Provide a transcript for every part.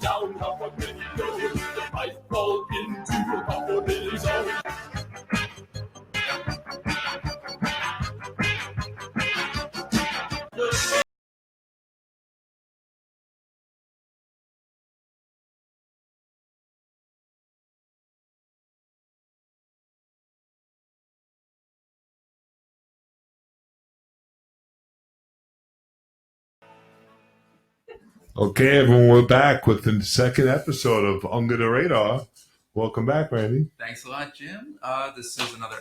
Down, half a minute ago, I fall into a comfortable zone. Okay, everyone, we're back with the second episode of Under the Radar. Welcome back, Randy. Thanks a lot, Jim. This is another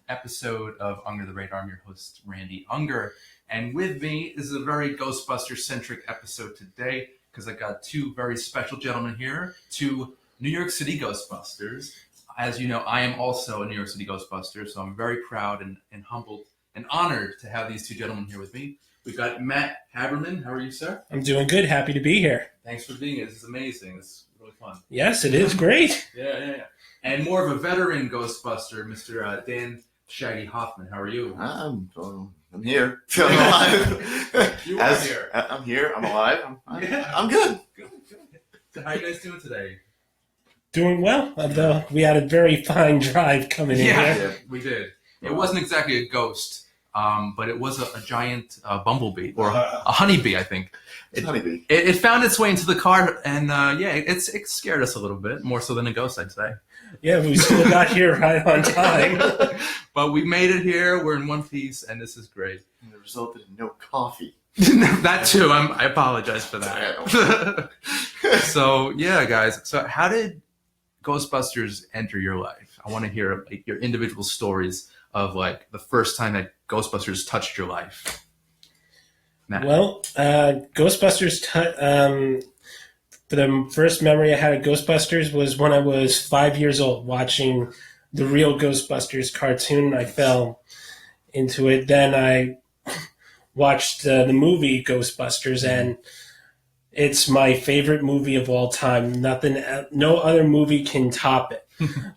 episode of Under the Radar. I'm your host, Randy Unger. And with me is a very Ghostbuster-centric episode today because I got two very special gentlemen here, two New York City Ghostbusters. As you know, I am also a New York City Ghostbuster, so I'm very proud and humbled and honored to have these two gentlemen here with me. We've got Matt Habermann. How are you, sir? I'm doing good. Happy to be here. Thanks for being here. This is amazing. It's really fun. Yes, it is great. Yeah. And more of a veteran Ghostbuster, Mr. Dan Shaggy Hoffman. How are you? I'm here. I'm alive. You are here. I'm here. I'm alive. I'm good. Good. So how are you guys doing today? Doing well, although we had a very fine drive coming in here. Yeah. We did. It wasn't exactly a ghost. But it was a giant bumblebee or a honeybee, I think. Honeybee. It found its way into the car, and it scared us a little bit, more so than a ghost, I'd say. Yeah, we still got here right on time. But we made it here. We're in one piece, and this is great. And it resulted in no coffee. That too. I apologize for that. So yeah, guys. So how did Ghostbusters enter your life? I want to hear your individual stories of the first time that Ghostbusters touched your life. Matt. Well, Ghostbusters, the first memory I had of Ghostbusters was when I was 5 years old, watching the real Ghostbusters cartoon. I fell into it. Then I watched the movie Ghostbusters, and it's my favorite movie of all time. No other movie can top it.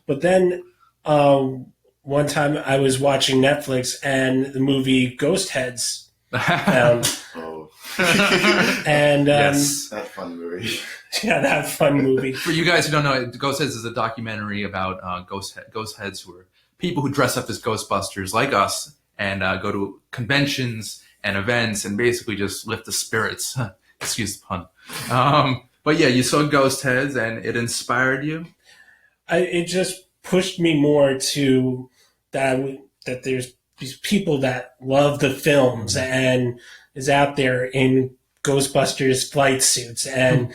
But then one time I was watching Netflix and the movie Ghost Heads found. Oh. And yes. That fun movie. Yeah, that fun movie. For you guys who don't know, Ghost Heads is a documentary about ghost heads who are people who dress up as Ghostbusters like us and go to conventions and events and basically just lift the spirits. Excuse the pun. But yeah, you saw Ghost Heads and it inspired you? It just pushed me more to that there's these people that love the films and is out there in Ghostbusters flight suits, and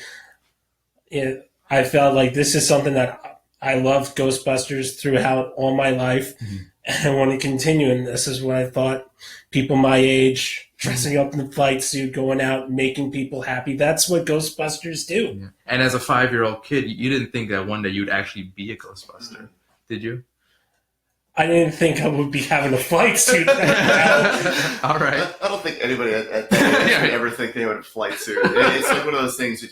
I felt like this is something that I loved Ghostbusters throughout all my life, and I want to continue. And this is what I thought: people my age dressing up in the flight suit, going out, making people happy. That's what Ghostbusters do. Yeah. And as a 5-year-old kid, you didn't think that one day you'd actually be a Ghostbuster, did you? I didn't think I would be having a flight suit. All right. I don't think anybody at that age would ever think they would flight suit. It's like one of those things.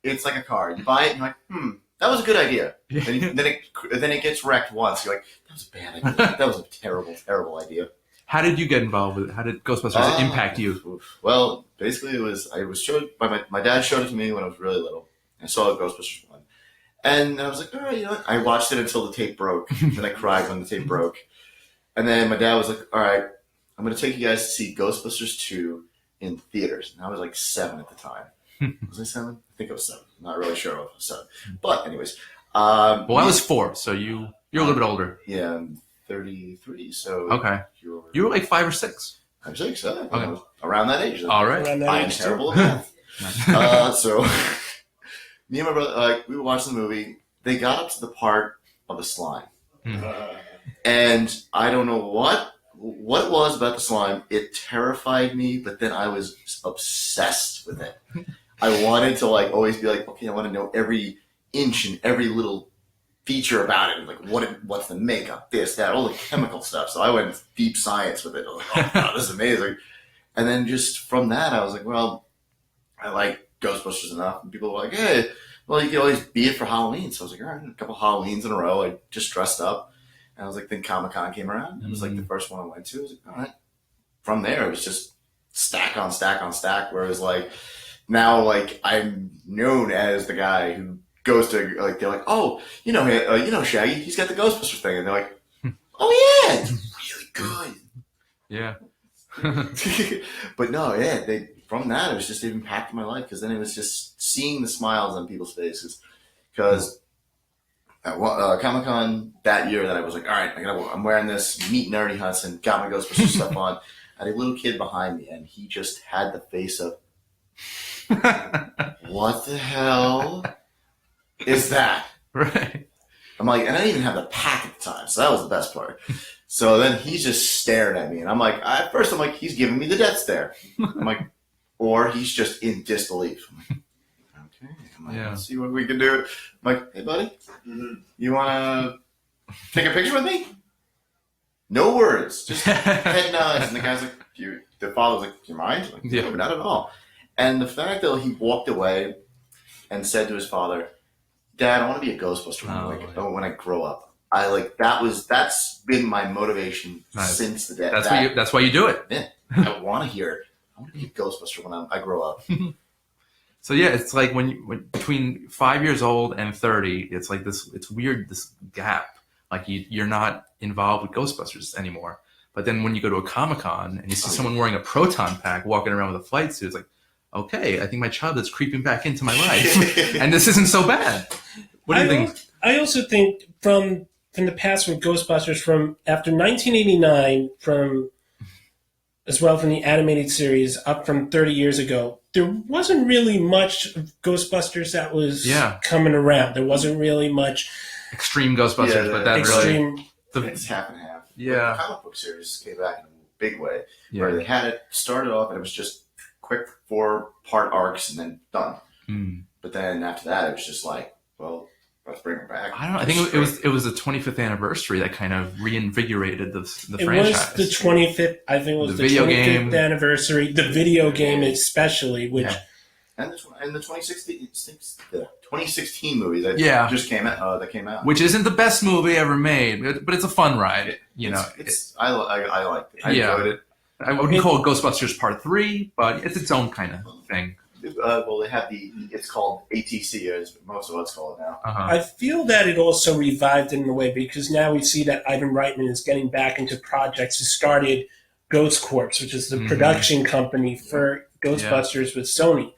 It's like a car. You buy it, and you're like, that was a good idea. Then it gets wrecked once. You're like, that was a bad idea. That was a terrible, terrible idea. How did you get involved with it? How did Ghostbusters impact you? Well, basically, I was showed by my dad showed it to me when I was really little. I saw Ghostbusters 1. And I was like, all right, you know what? I watched it until the tape broke. Then I cried when the tape broke. And then my dad was like, all right, I'm going to take you guys to see Ghostbusters 2 in theaters. And I was like 7 at the time. Was I 7? I think I was 7. I'm not really sure if I was 7. But anyways. Well, I was 4, so you're a little bit older. Yeah, I'm 33, so... Okay. You were like 5 or 6. 5 or 6, okay. Okay. Around that age. All right. I am terrible at math. So... Me and my brother, we were watching the movie. They got up to the part of the slime. And I don't know what it was about the slime. It terrified me, but then I was obsessed with it. I wanted to like always be like, okay, I want to know every inch and every little feature about it, like what's the makeup, this, that, all the chemical stuff. So I went deep science with it. I was like, oh, this is amazing. And then just from that, I was like, well, I like Ghostbusters enough. And people were like, hey, well, you can always be it for Halloween. So I was like, all right, a couple Halloweens in a row. I just dressed up. And I was like, then Comic-Con came around. It was like the first one I went to. I was like, all right. From there, it was just stack on stack on stack. Whereas like now, like I'm known as the guy who goes to like they're like, oh, you know Shaggy, he's got the Ghostbusters thing, and they're like, oh yeah, it's really good. Yeah. But no, yeah, from that it was just impacting my life because then it was just seeing the smiles on people's faces. Because at Comic-Con that year, that I was like, all right, I'm wearing this Meet Nerdy Hudson, got my Ghostbusters stuff on. I had a little kid behind me, and he just had the face of, what the hell is that? Right. I'm like, and I didn't even have the pack at the time, so that was the best part. So then he's just staring at me, and I'm like, at first I'm like, he's giving me the death stare. I'm like, or he's just in disbelief. I'm like, okay, I'm like, let's see what we can do. I'm like, hey buddy, you want to take a picture with me? No words, just head nods. And the guy's like, the father's like, do you mind? Like, no, not at all. And the fact that he walked away and said to his father, Dad, I want to be a Ghostbuster when I grow up. That's been my motivation since the day. That's why you do it. Yeah, I want to hear it. I want to be a Ghostbuster when I grow up. So yeah, it's like when between 5 years old and 30, it's like this. It's weird, this gap. Like you're not involved with Ghostbusters anymore. But then when you go to a Comic-Con and you see someone wearing a proton pack walking around with a flight suit, it's like, okay, I think my childhood's creeping back into my life, and this isn't so bad. What do you think? I also think from the past with Ghostbusters, from after 1989, as well from the animated series up from 30 years ago, there wasn't really much of Ghostbusters that was coming around. There wasn't really much extreme Ghostbusters, but that extreme. It's half and half. Yeah, the comic book series came back in a big way, where they had it started off and it was just quick 4-part arcs and then done. But then after that, it was just like, well, let's bring it back. I don't know. I think it was the 25th anniversary that kind of reinvigorated the franchise. It was the 25th. I think it was the 25th anniversary. The video game, especially, which and the 2016 movie that just came out. Which isn't the best movie ever made, but it's a fun ride. I liked it. I enjoyed it. I wouldn't call it Ghostbusters Part 3, but it's its own kind of thing. Well, they have it's called ATC, as most of us call it now. I feel that it also revived it in a way, because now we see that Ivan Reitman is getting back into projects. He started Ghost Corps, which is the production company for Ghostbusters with Sony.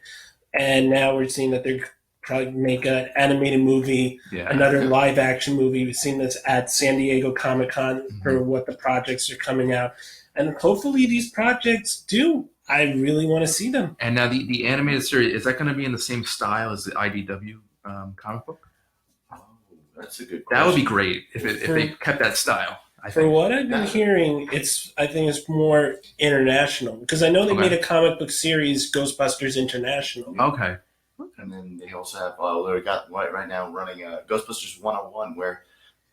And now we're seeing that they're probably make an animated movie, another live action movie. We've seen this at San Diego Comic-Con for what the projects are coming out. And hopefully these projects do. I really want to see them. And now the animated series, is that going to be in the same style as the IDW comic book? Oh, that's a good question. That would be great if they kept that style. For what I've been hearing, I think it's more international, because I know they made a comic book series, Ghostbusters International. Okay. And then they also have they got right now running Ghostbusters 101, where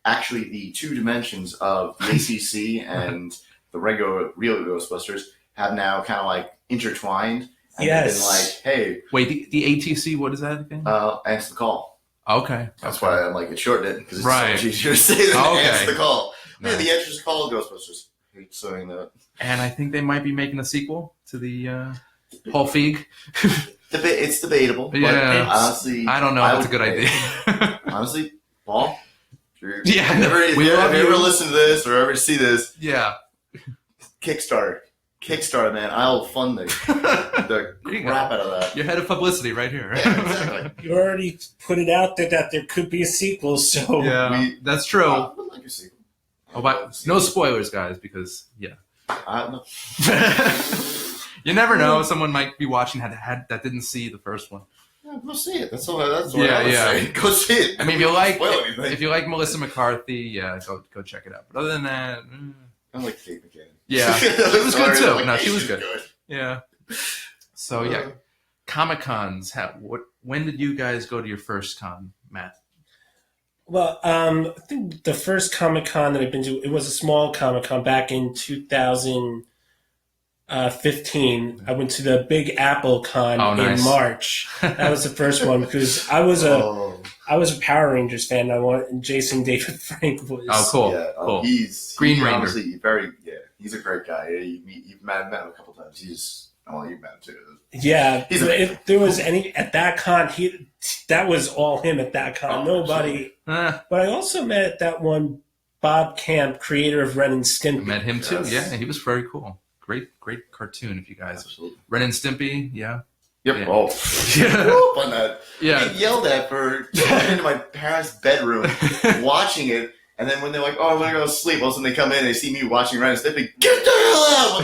actually the two dimensions of the ACC and the regular real Ghostbusters have now kind of like intertwined. And they've been like, hey. Wait, the ATC, what is that again? Answer the Call. Okay. That's why I'm like, it shortened it, because it's so much easier to say than Answer the Call. Nice. Yeah, the Answer the Call of Ghostbusters. Saying that. And I think they might be making a sequel to the Paul Feig. It's debatable. But honestly, I don't know if it's a good idea. Honestly, Paul, if you ever listen to this or ever see this, Kickstarter, man, I'll fund the crap out of that. You're head of publicity right here. Yeah, exactly. You already put it out there that there could be a sequel, so that's true. I would like a sequel. No spoilers, guys, because no. You never know. Someone might be watching that didn't see the first one. Yeah, go see it. That's what I would say. Go see it. I mean, if you like Melissa McCarthy, go check it out. But other than that, I like Kate McKinnon. Yeah, she was good too. No, she was good. Yeah. So Comic Cons. When did you guys go to your first con, Matt? Well, I think the first Comic Con that I've been to, it was a small Comic Con back in 2015. I went to the Big Apple Con in March. That was the first one because I was a Power Rangers fan. And Jason David Frank was. Oh, cool. Yeah, cool. He's Green Ranger. Honestly, he's a great guy. You've met him a couple times. You've met him too. Yeah, if there was any at that con, that was all him at that con. Nobody. But I also met that one Bob Camp, creator of Ren and Stimpy. I met him too. Yes. Yeah, he was very cool. Great cartoon. If you guys, Absolutely. Ren and Stimpy. Yeah. Yep. Yeah. Oh, Yeah. Whoop on that. Yeah. I get yelled at for going into my parents' bedroom watching it, and then when they're like, "Oh, I'm gonna go to sleep," all of a sudden they come in and they see me watching Ren and Stimpy. Get the hell out!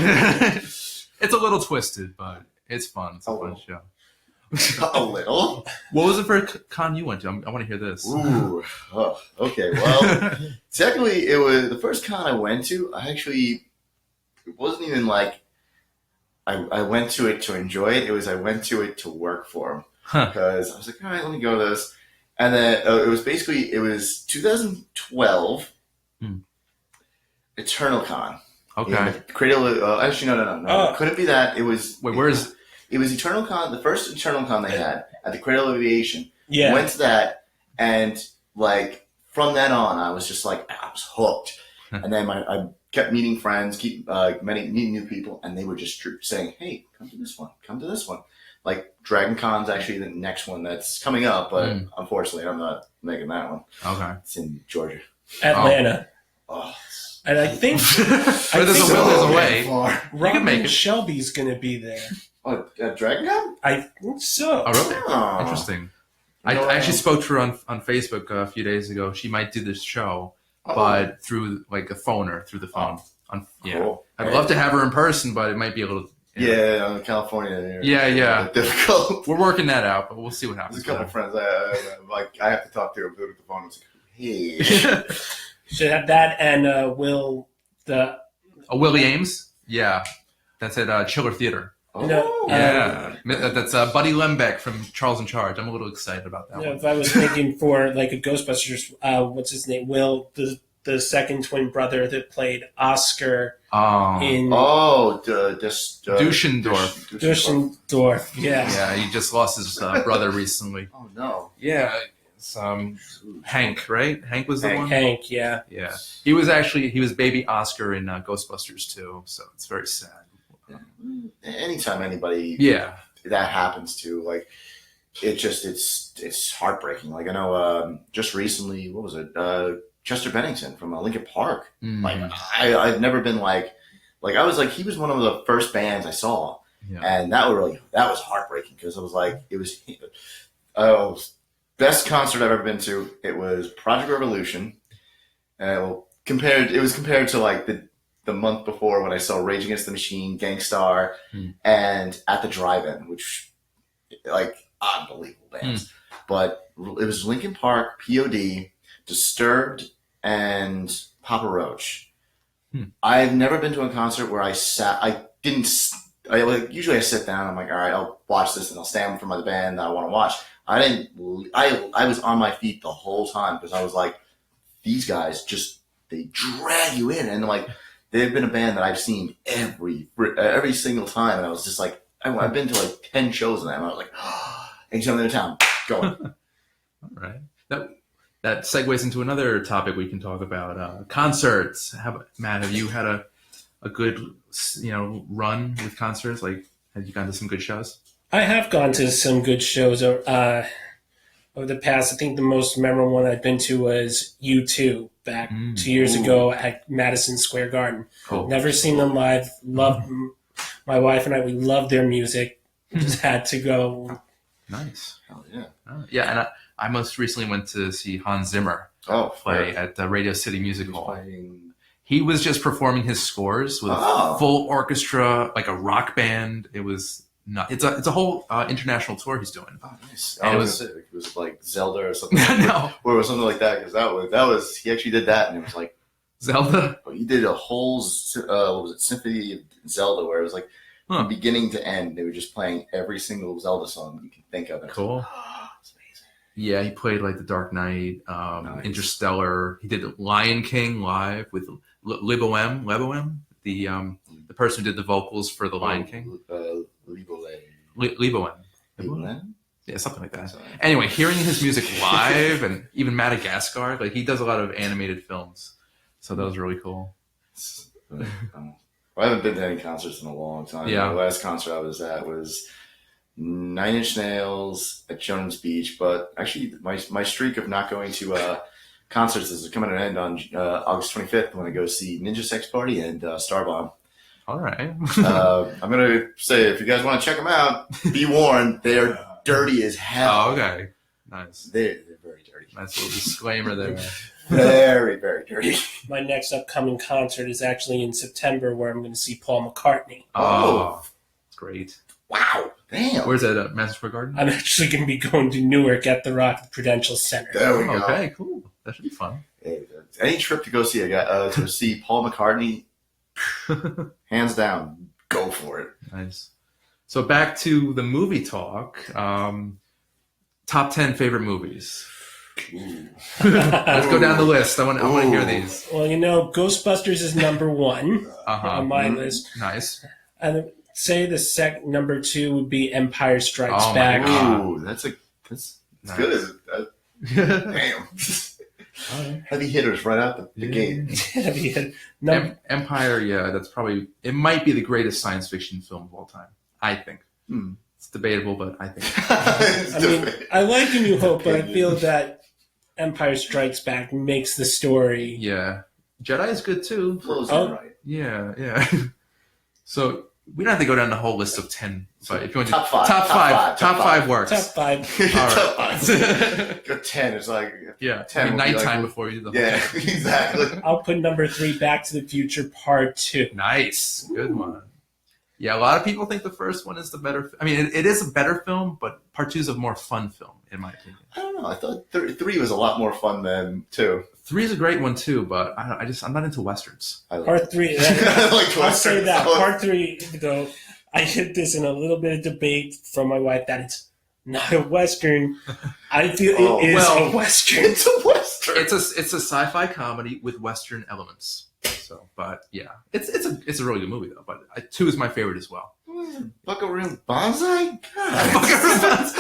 It's a little twisted, but it's fun. It's a fun show. A little. What was the first con you went to? I want to hear this. Ooh. Oh, okay. Well, technically, it was the first con I went to. It wasn't even like I went to it to enjoy it. I went to it to work for him because I was like, all right, let me go to this. And then it was 2012 Eternal Con. Okay. Cradle. Actually, no. It couldn't be that. It was. Wait, where is? It was Eternal Con, the first Eternal Con they had at the Cradle of Aviation. Yeah. Went to that, and like from then on, I was just like I was hooked. And then I kept meeting friends, meeting new people, and they were just saying, "Hey, come to this one. Come to this one." Like Dragon Con's actually the next one that's coming up, but unfortunately, I'm not making that one. Okay. It's in Georgia, Atlanta. Oh. And I think Where there's a will, there's a way. Robin make it. Shelby's going to be there. Oh, Dragon Con? I think so. Oh, really? Oh. Interesting. I actually spoke to her on Facebook a few days ago. She might do this show, but through like a phone or through the phone. Cool. I'd love to have her in person, but it might be a little. Yeah, California. Yeah. Difficult. We're working that out, but we'll see what happens. There's a couple of friends I have to talk to over the phone. It's like, hey. Should have that and Will Willie Ames? Yeah. That's at Chiller Theater. Oh. No, Yeah. That's Buddy Lembeck from Charles in Charge. I'm a little excited about that one. if I was thinking for like a Ghostbusters, what's his name? Will, the second twin brother that played Oscar in Dushendorf. Dushendorf. Yeah. Yeah, he just lost his brother recently. Oh, no. Yeah. It's, Hank, right? Hank was the one? Hank, yeah. Yeah. He was baby Oscar in Ghostbusters too, so it's very sad. Anytime anybody that happens to, like, it's heartbreaking. Like, I know just recently, what was it? Chester Bennington from Linkin Park. Like, I've never been like I was like, he was one of the first bands I saw. Yeah. And that was heartbreaking because I was like, it was best concert I've ever been to. It was Project Revolution. It was compared to like the month before when I saw Rage Against the Machine, Gangstar, and At the Drive-In, which like unbelievable bands. But it was Linkin Park, POD, Disturbed, and Papa Roach. I've never been to a concert where usually I sit down. I'm like, all right, I'll watch this and I'll stand for my band that I want to watch. I was on my feet the whole time because I was like, these guys they drag you in, and like they've been a band that I've seen every single time, and I was just like, I've been to like 10 shows of them. I was like, anytime they're in town, going. All right. That segues into another topic we can talk about, concerts. Matt, have you had a good run with concerts? Like, have you gone to some good shows? I have gone to some good shows over the past. I think the most memorable one I've been to was U2 back 2 years ago at Madison Square Garden. Cool. Never seen them live. Loved my wife and I. We loved their music. Just had to go. Nice. Hell yeah. Yeah, and I most recently went to see Hans Zimmer play at the Radio City Music Hall. He was just performing his scores with a full orchestra, like a rock band. It was nuts. It's a whole international tour he's doing. Oh, nice. And it was like Zelda or something. No. Or something like that, because that was he actually did that, and it was like Zelda. He did a whole Symphony of Zelda, where it was like from beginning to end. They were just playing every single Zelda song you can think of. Cool. It's amazing. Yeah, he played like The Dark Knight, Nice. Interstellar. He did Lion King live with Liboem, the person who did the vocals for The Lion King. Liboem. Yeah, something like that. Sorry. Anyway, hearing his music live and even Madagascar, like he does a lot of animated films. So that was really cool. I haven't been to any concerts in a long time. Yeah. The last concert I was at was 9 Inch Nails at Jones Beach, but actually my streak of not going to concerts is coming to an end on August 25th when I go see Ninja Sex Party and Starbomb. All right. I'm going to say, if you guys want to check them out, be warned, they are dirty as hell. Oh, okay. Nice. They're very dirty. Nice little disclaimer there. Very, very dirty. My next upcoming concert is actually in September, where I'm going to see Paul McCartney. Oh, that's great. Wow. Damn. Where's that at Madison Square Garden? I'm actually going to be going to Newark at the Rock Prudential Center. There we go. Okay, cool. That should be fun. Hey, any trip to go see to see Paul McCartney, hands down, go for it. Nice. So back to the movie talk. Top 10 favorite movies. Let's go down the list. I want to hear these. Well, Ghostbusters is number one on my list. Nice. And say the number two would be Empire Strikes Oh my Back. God. Ooh, that's Nice. good. Damn. Heavy hitters right out the gate. Empire, yeah, that's probably, it might be the greatest science fiction film of all time, I think. It's debatable, but I think. I like A New Hope, but I feel that Empire Strikes Back makes the story. Yeah. Jedi is good too. Close in right. Yeah. So we don't have to go down the whole list of 10, but if you want to Top five. top five works. Top five. All right. Go 10. It's like 10 10 would be nighttime like, before you do the whole yeah, thing. exactly. I'll put number 3, Back to the Future Part 2. Nice. Good one. Yeah, a lot of people think the first one is the better. I mean, it is a better film, but Part 2 is a more fun film, in my opinion. I don't know. I thought 3 was a lot more fun than 2. 3 is a great one too, but I'm not into westerns. Part 3. I like I'll say Westerns. that. Part 3, though, I hit this in a little bit of debate from my wife that it's not a Western. I feel it is a Western. It's a Western. It's a sci-fi comedy with Western elements. So, but yeah, it's a really good movie though. But 2 is my favorite as well. Buckaroo Banzai? God,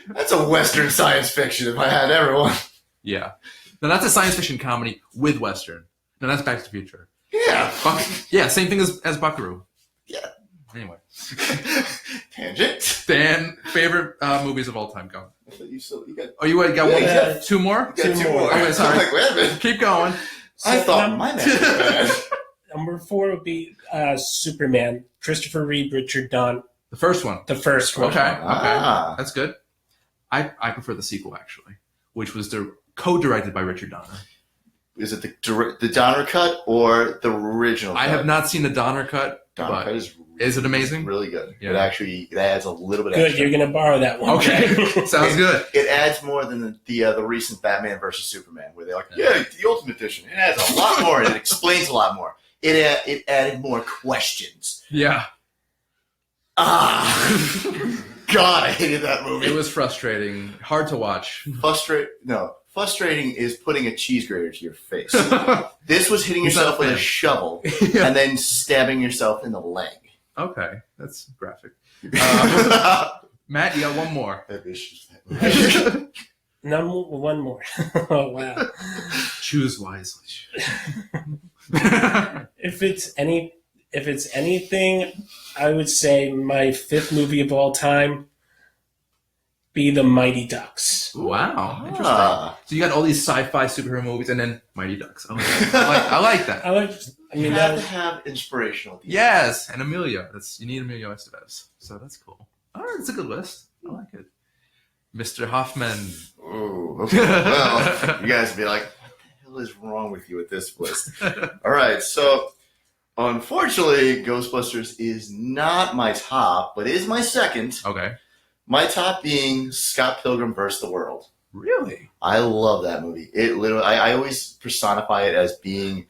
that's a Western science fiction if I had everyone. Yeah, now that's a science fiction comedy with Western. No, that's Back to the Future. Yeah. Same thing as Buckaroo. Yeah. Anyway, tangent. Dan, favorite movies of all time. Go. I thought you got. Oh, you got one? Yeah. 2 more? You got 2 more. Okay, sorry. I'm like, wait a minute. Keep going. I thought my man was bad. Number 4 would be Superman. Christopher Reeve, Richard Donner. The first one. The first one. Okay. Ah. That's good. I prefer the sequel actually, which was co-directed by Richard Donner. Is it the Donner cut or the original cut? I have not seen the Donner cut. Donner cut is it amazing? Really good. Yeah. It adds a little bit Good, extra. you're going to borrow that one. Okay. Sounds good. It adds more than the recent Batman versus Superman, where they're like, the Ultimate Edition. It adds a lot more, and it explains a lot more. It added more questions. Yeah. God, I hated that movie. It was frustrating. Hard to watch. Frustrating is putting a cheese grater to your face. This was hitting He's yourself not a with a fan. shovel Yeah. and then stabbing yourself in the leg. Okay. That's graphic. Matt, you got one more. One more. Oh, wow. Choose wisely. If it's anything, I would say my 5th movie of all time be The Mighty Ducks. Wow. Interesting. Ah. So you got all these sci-fi superhero movies and then Mighty Ducks. I like that. I like that. You have to have inspirational people. Yes, and Emilio. You need Emilio Estevez. So that's cool. All right, it's a good list. I like it. Mr. Hoffman. Ooh, okay. Well, you guys would be like, what the hell is wrong with you with this list? All right, so unfortunately, Ghostbusters is not my top, but is my second. Okay. My top being Scott Pilgrim vs. the World. Really? I love that movie. It literally, I always personify it as being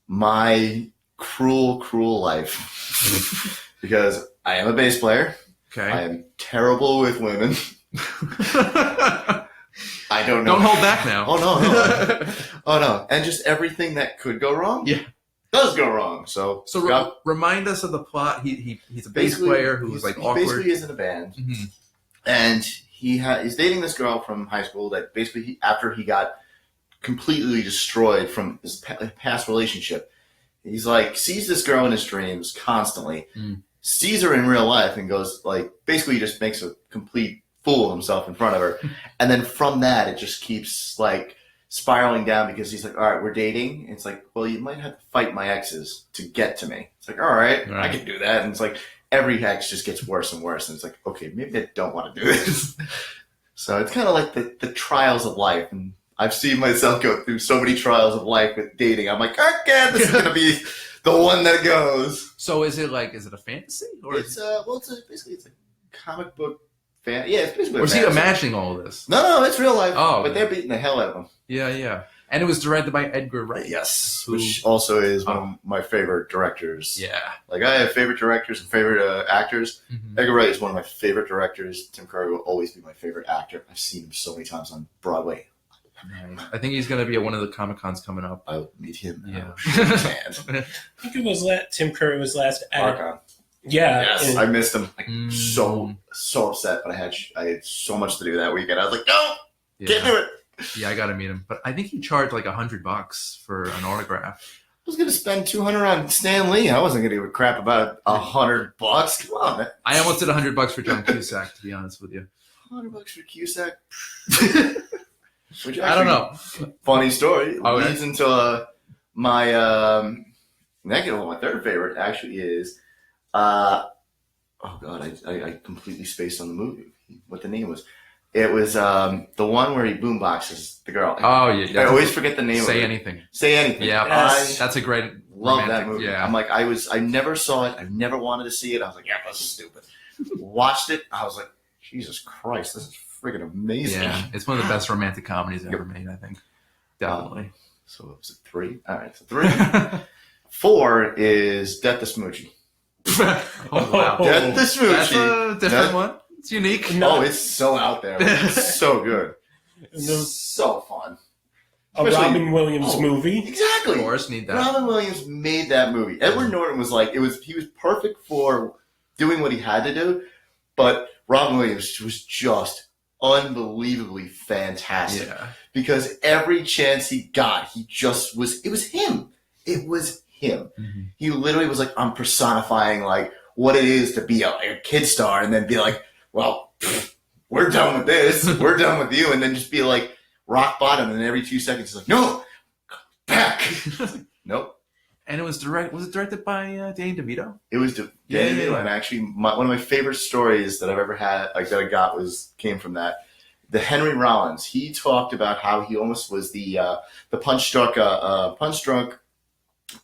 my cruel, cruel life. because I am a bass player. Okay. I am terrible with women. I don't know. Don't hold back now. Oh no. Oh no. And just everything that could go wrong. Yeah. Does go wrong. So remind us of the plot. He's a bass player who's like awkward. He basically is in a band, and he's dating this girl from high school that basically after he got completely destroyed from his past relationship, he's like sees this girl in his dreams constantly, sees her in real life, and goes like basically just makes a complete fool of himself in front of her, and then from that it just keeps like spiraling down because he's like, all right, we're dating. And it's like, well, you might have to fight my exes to get to me. It's like, all right, I can do that. And it's like every ex just gets worse and worse. And it's like, okay, maybe I don't want to do this. So it's kind of like the trials of life. And I've seen myself go through so many trials of life with dating. I'm like, okay, this is going to be the one that goes. So is it a fantasy? Or basically it's a comic book fan. Yeah, it's basically. Or is he imagining all of this? No, it's real life. Oh, but they're beating the hell out of him. Yeah. And it was directed by Edgar Wright. Yes, which also is one of my favorite directors. Yeah. Like, I have favorite directors and favorite actors. Edgar Wright is one of my favorite directors. Tim Curry will always be my favorite actor. I've seen him so many times on Broadway. I think he's going to be at one of the Comic-Cons coming up. I'll meet him. Yeah. I think it was Tim Curry was last at Archon. Yeah. Yes, I missed him. So upset, but I had so much to do that weekend. I was like, no, can't do it. Yeah, I got to meet him. But I think he charged like $100 for an autograph. I was going to spend $200 on Stan Lee. I wasn't going to give a crap about $100. Come on, man. I almost did $100 for John Cusack, to be honest with you. $100 for Cusack? Which I don't know. Funny story. Okay. Leads into my negative one. My third favorite actually is, oh God, I completely spaced on the movie. What the name was. It was the one where he boomboxes the girl. Oh, yeah. I always forget the name of it. Say Anything. Say Anything. Yeah, Yes. that's a great Love romantic, that movie. Yeah. I'm like, I never saw it. I never wanted to see it. I was like, yeah, this is stupid. Watched it. I was like, Jesus Christ, this is friggin' amazing. Yeah, it's one of the best romantic comedies ever made, I think. Definitely. So it was 3. All right, so 3. 4 is Death to Smoochie. Oh, wow. Death to Smoochie. That's a different one. It's unique. Oh, it's so out there. It's so good. The- So fun. A Robin Williams movie. Exactly. Of course, need that. Robin Williams made that movie. Edward Norton was like, he was perfect for doing what he had to do, but Robin Williams was just unbelievably fantastic. Yeah. Because every chance he got, it was him. It was him. Mm-hmm. He literally was like, I'm personifying like what it is to be a kid star and then be like, well, we're done with this. We're done with you. And then just be like rock bottom. And then every 2 seconds, he's like, no, come back. Nope. And was it directed by Danny DeVito? It was Danny DeVito. And actually, one of my favorite stories that I've ever had, like that I got came from that. The Henry Rollins, he talked about how he almost was the punch drunk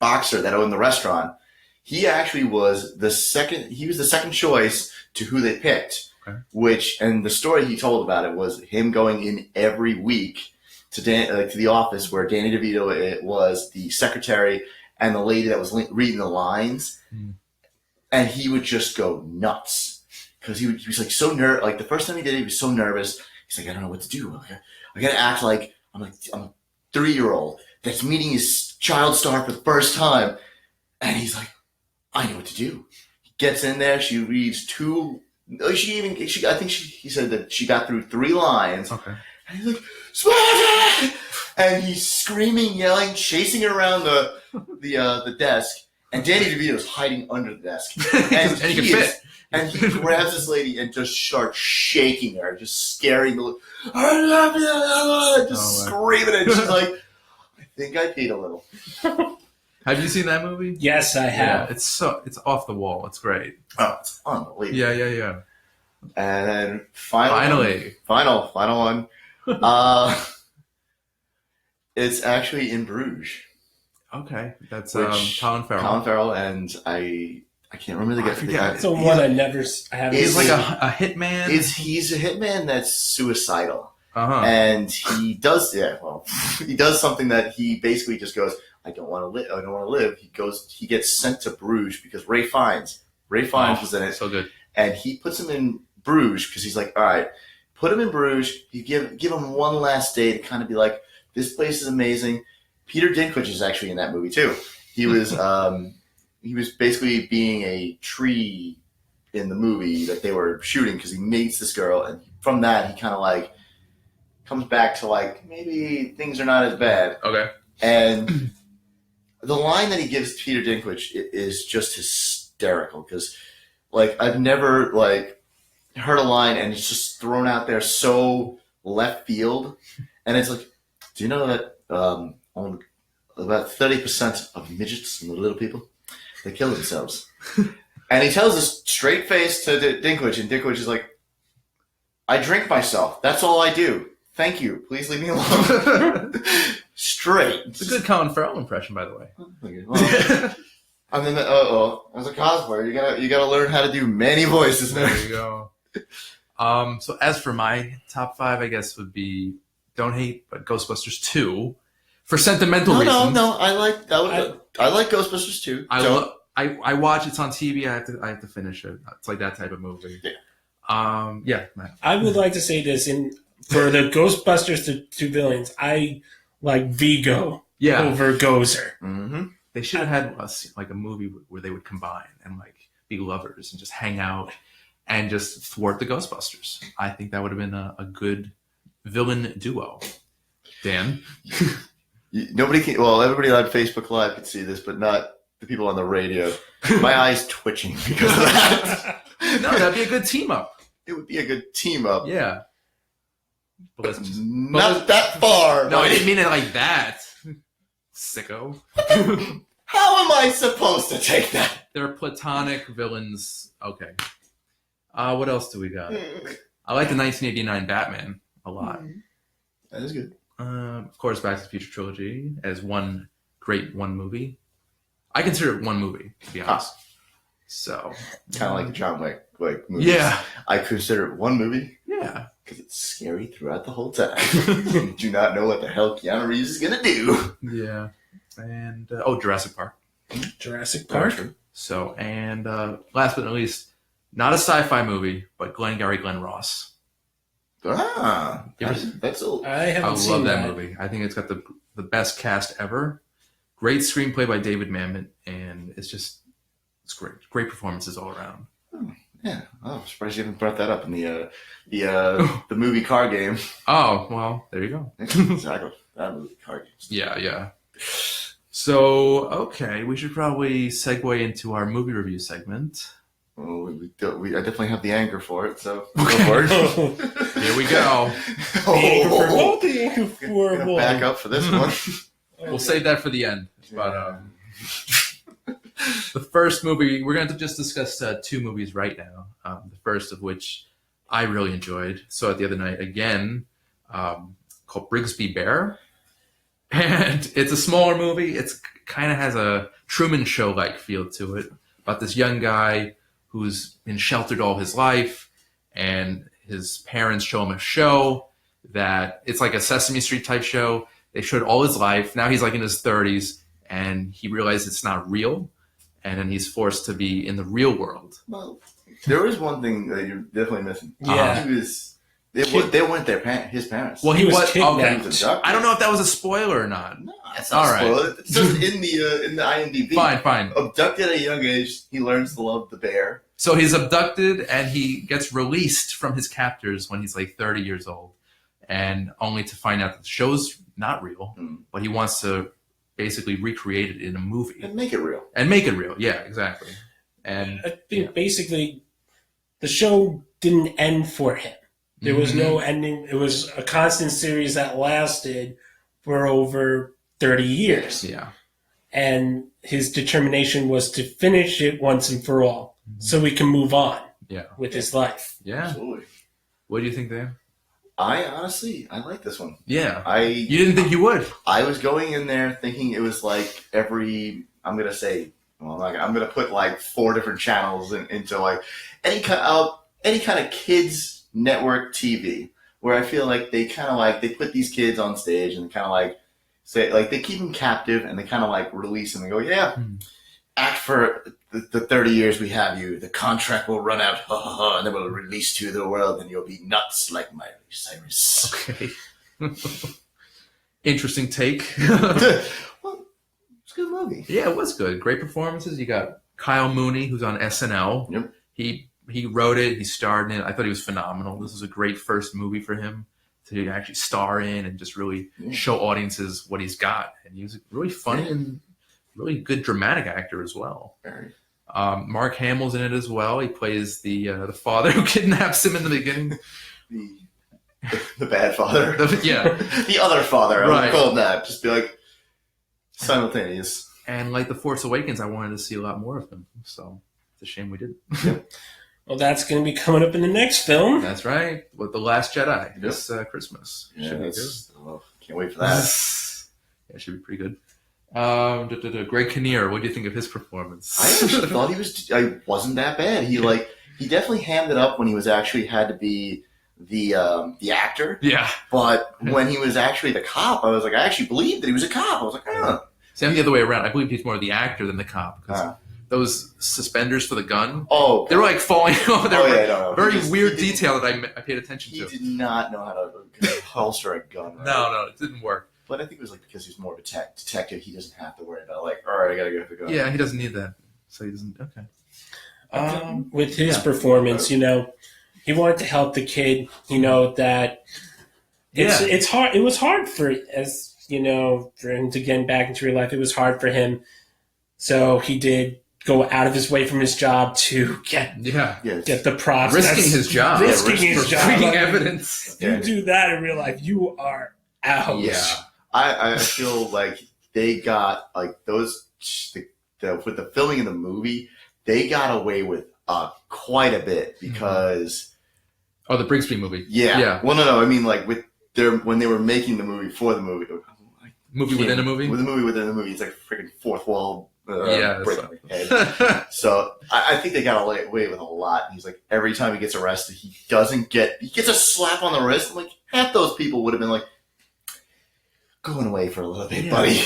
boxer that owned the restaurant. He actually was the second choice to who they picked. Okay. And the story he told about it was him going in every week to the office where Danny DeVito was the secretary and the lady that was reading the lines, and he would just go nuts because he was like so nervous. Like the first time he did it, he was so nervous. He's like, I don't know what to do. I gotta act like I'm a 3-year-old that's meeting his child star for the first time, and he's like, I know what to do. He gets in there. She reads 2. I think he said that she got through 3 lines. Okay. And he's like, Sparta! And he's screaming, yelling, chasing her around the desk. And Danny DeVito's hiding under the desk. And he can fit. And he grabs this lady and just starts shaking her, just scaring the I love you, just screaming. And she's like, I think I peed a little. Have you seen that movie? Yes, I have. Yeah, it's off the wall. It's great. Oh, it's unbelievable. Yeah. And then final one. It's actually in Bruges. Okay, that's Colin Farrell. Colin Farrell, and I can't remember the guy. It's the one I haven't. He's like a hitman. He's a hitman that's suicidal, and he does something that he basically just goes, I don't want to live. He gets sent to Bruges because Ray Fiennes Ray Fiennes was in it. So good. And he puts him in Bruges because he's like, all right, put him in Bruges. You give him one last day to kind of be like, this place is amazing. Peter Dinklage is actually in that movie too. He was basically being a tree in the movie that they were shooting because he meets this girl, and from that he kind of like comes back to like maybe things are not as bad. Okay. And the line that he gives Peter Dinklage is just hysterical because like I've never like heard a line and it's just thrown out there so left field, and it's like, do you know that only about 30% of midgets and the little people, they kill themselves? And he tells this straight face to Dinklage, and Dinklage is like, I drink myself. That's all I do. Thank you. Please leave me alone. Straight. It's a good Colin Farrell impression, by the way. Okay, well, and then as a cosplayer, you gotta learn how to do many voices. There you go. So as for my top 5, I guess would be Don't Hate, but Ghostbusters 2 for sentimental reasons. No. I like Ghostbusters 2. I watch it's on TV. I have to finish it. It's like that type of movie. Yeah. Yeah. Matt. I would like to say this for the Ghostbusters two villains. I like Vigo over Gozer. Mm-hmm. They should have had a movie where they would combine and like be lovers and just hang out and just thwart the Ghostbusters. I think that would have been a good villain duo. Dan? Everybody on Facebook Live could see this, but not the people on the radio. My eyes twitching because of that. No, that'd be a good team up. It would be a good team up. Yeah. But Not that far. No, I didn't mean it like that. Sicko. How am I supposed to take that? They're platonic villains. Okay. What else do we got? I like the 1989 Batman a lot. That is good. Of course, Back to the Future trilogy as one movie. I consider it one movie, to be honest. So kind of like the John Wick movies. Yeah. I consider it one movie. Yeah. Because it's scary throughout the whole time. You do not know what the hell Keanu Reeves is going to do. Yeah. And, Jurassic Park. Jurassic Park. So, and last but not least, not a sci-fi movie, but Glengarry Glen Ross. Ah. That's old. I love that movie. I think it's got the best cast ever. Great screenplay by David Mamet, and it's great. Great performances all around. Oh, yeah. Oh, I'm surprised you haven't brought that up in the movie car game. Oh, well, there you go. Exactly. That movie car game. Yeah. So, okay, we should probably segue into our movie review segment. Well, I definitely have the anger for it, so go for it. Here we go. Back up for this one. We'll save that for the end. But the first movie, we're going to just discuss 2 movies right now. The first of which I really enjoyed. Saw it the other night again, called Brigsby Bear. And it's a smaller movie. It's kind of has a Truman Show-like feel to it. About this young guy who's been sheltered all his life, and his parents show him a show that it's like a Sesame Street type show. They showed all his life. Now he's like in his 30s, and he realizes it's not real, and then he's forced to be in the real world. Well, there is one thing that you're definitely missing. Yeah. They weren't his parents. Well, he was kidnapped. okay. I don't know if that was a spoiler or not. No, that's not all right. spoiled. It's just in the IMDb. Fine. Abducted at a young age, he learns to love the bear. So he's abducted, and he gets released from his captors when he's like 30 years old, and only to find out that the show's not real, but he wants to basically recreate it in a movie. And make it real. Yeah, exactly. And I think basically the show didn't end for him. There was no ending. It was a constant series that lasted for over 30 years. Yeah. And his determination was to finish it once and for all so he can move on with his life. Yeah. Absolutely. What do you think, Dan? I like this one. Yeah. You didn't think you would? I was going in there thinking it was like I'm going to put like 4 different channels into like any kind of kids network TV, where I feel like they put these kids on stage and kind of like say, like, they keep them captive and they kind of like release them and go, act for the 30 years we have you, the contract will run out, and then we'll release you to the world, and you'll be nuts like Miley Cyrus. Okay. Interesting take. Well, it's a good movie. Yeah, it was good. Great performances. You got Kyle Mooney, who's on SNL. Yep. He wrote it. He starred in it. I thought he was phenomenal. This was a great first movie for him to actually star in and just really show audiences what he's got. And he was really funny and really good dramatic actor as well. Very. Mark Hamill's in it as well. He plays the father who kidnaps him in the beginning. The bad father. The other father. I Right. would call him that. Just be like simultaneous. And like The Force Awakens, I wanted to see a lot more of him. So it's a shame we didn't. Well, that's going to be coming up in the next film. That's right. With The Last Jedi this Christmas. Yeah, Should be can't wait for that. Yeah, it should be pretty good. Greg Kinnear, what do you think of his performance? I actually thought I wasn't that bad. He definitely hammed it up when he was actually had to be the actor. Yeah. But when he was actually the cop, I was like, I actually believed that he was a cop. I was like, oh. See, I'm the other way around. I believe he's more the actor than the cop. Because those suspenders for the gun, they were like falling off. They were very weird detail that I paid attention to. He did not know how to holster a gun. Right? No, it didn't work. But I think it was like because he's more of a detective, he doesn't have to worry about like, all right, I gotta go for the gun. Yeah, he doesn't need that, so he doesn't. Okay. With his performance, he wanted to help the kid. That it's hard. It was hard for for him to get back into real life. It was hard for him, so he did go out of his way from his job to get the props, risking his job, bringing evidence. If you do that in real life, you are out. Yeah. I feel like they got like those with the filming of the movie, they got away with quite a bit because the Brigsby movie. Yeah. Well, no. I mean, like when they were making the movie for the movie, movie within a movie. With a movie within a movie, it's like freaking fourth wall. Breaking my head. So I think they got away with a lot. He's like every time he gets arrested, he gets a slap on the wrist. I'm like half those people would have been like, going away for a little bit, buddy.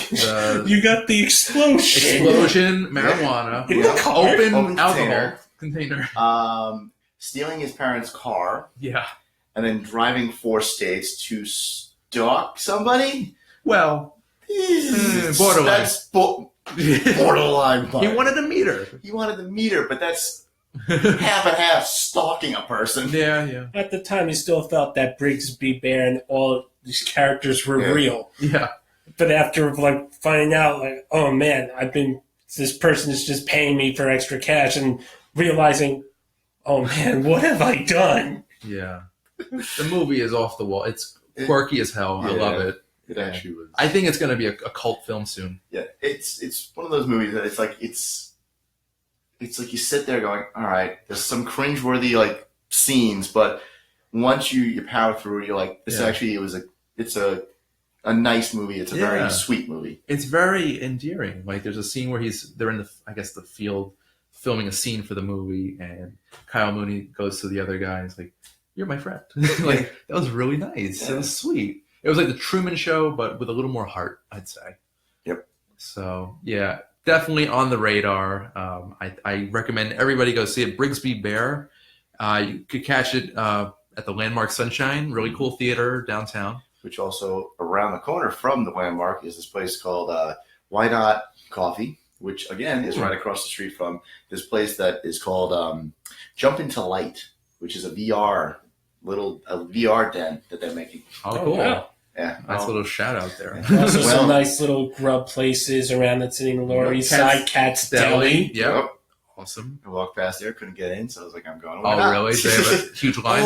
You got the explosion, marijuana, in the car. Open alcohol container. Stealing his parents' car. Yeah. And then driving 4 states to stalk somebody. Well, borderline. That's borderline. He wanted to meet her. But that's half and half stalking a person. Yeah. At the time, he still felt that Brigsby Bear and all these characters were real. Yeah. But after finding out, oh man, this person is just paying me for extra cash, and realizing, oh man, what have I done? Yeah. The movie is off the wall. It's quirky as hell. I love it. It actually was. I think it's going to be a cult film soon. Yeah, it's one of those movies that it's like you sit there going, all right, there's some cringeworthy scenes, but once you power through it, you're like, this actually it's a nice movie. It's a very sweet movie. It's very endearing. Like there's a scene where they're in the field filming a scene for the movie, and Kyle Mooney goes to the other guy and is like, "You're my friend." That was really nice. Yeah. It was sweet. It was like the Truman Show, but with a little more heart, I'd say. Yep. So yeah, definitely on the radar. I recommend everybody go see it. Brigsby Bear. You could catch it at the Landmark Sunshine, really cool theater downtown. Which also around the corner from the Landmark is this place called Why Not Coffee, which again is right across the street from this place that is called Jump Into Light, which is a VR den that they're making. Oh, cool. Wow. Yeah. Nice little shout out there. Also some nice little grub places around the city, Lower East Side, Cat's Deli. Yep. Awesome. I walked past there, couldn't get in, so I was like, I'm going. Oh, really? They have a huge line?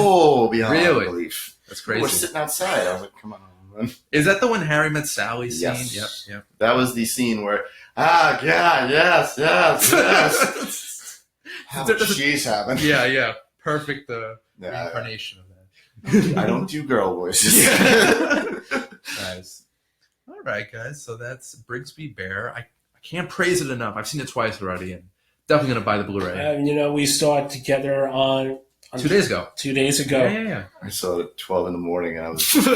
Beyond belief. That's crazy. We're sitting outside. I was like, come on. Is that the one Harry Met Sally scene? Yes. Yep. That was the scene where, God, yes. How much cheese happened. Yeah. Perfect reincarnation of that. I don't do girl voices. Nice. All right, guys. So that's Brigsby Bear. I can't praise it enough. I've seen it twice already, and definitely going to buy the Blu-ray. We saw it together on 2 days ago. 2 days ago. Yeah. I saw it at 12 in the morning, and I was... You saw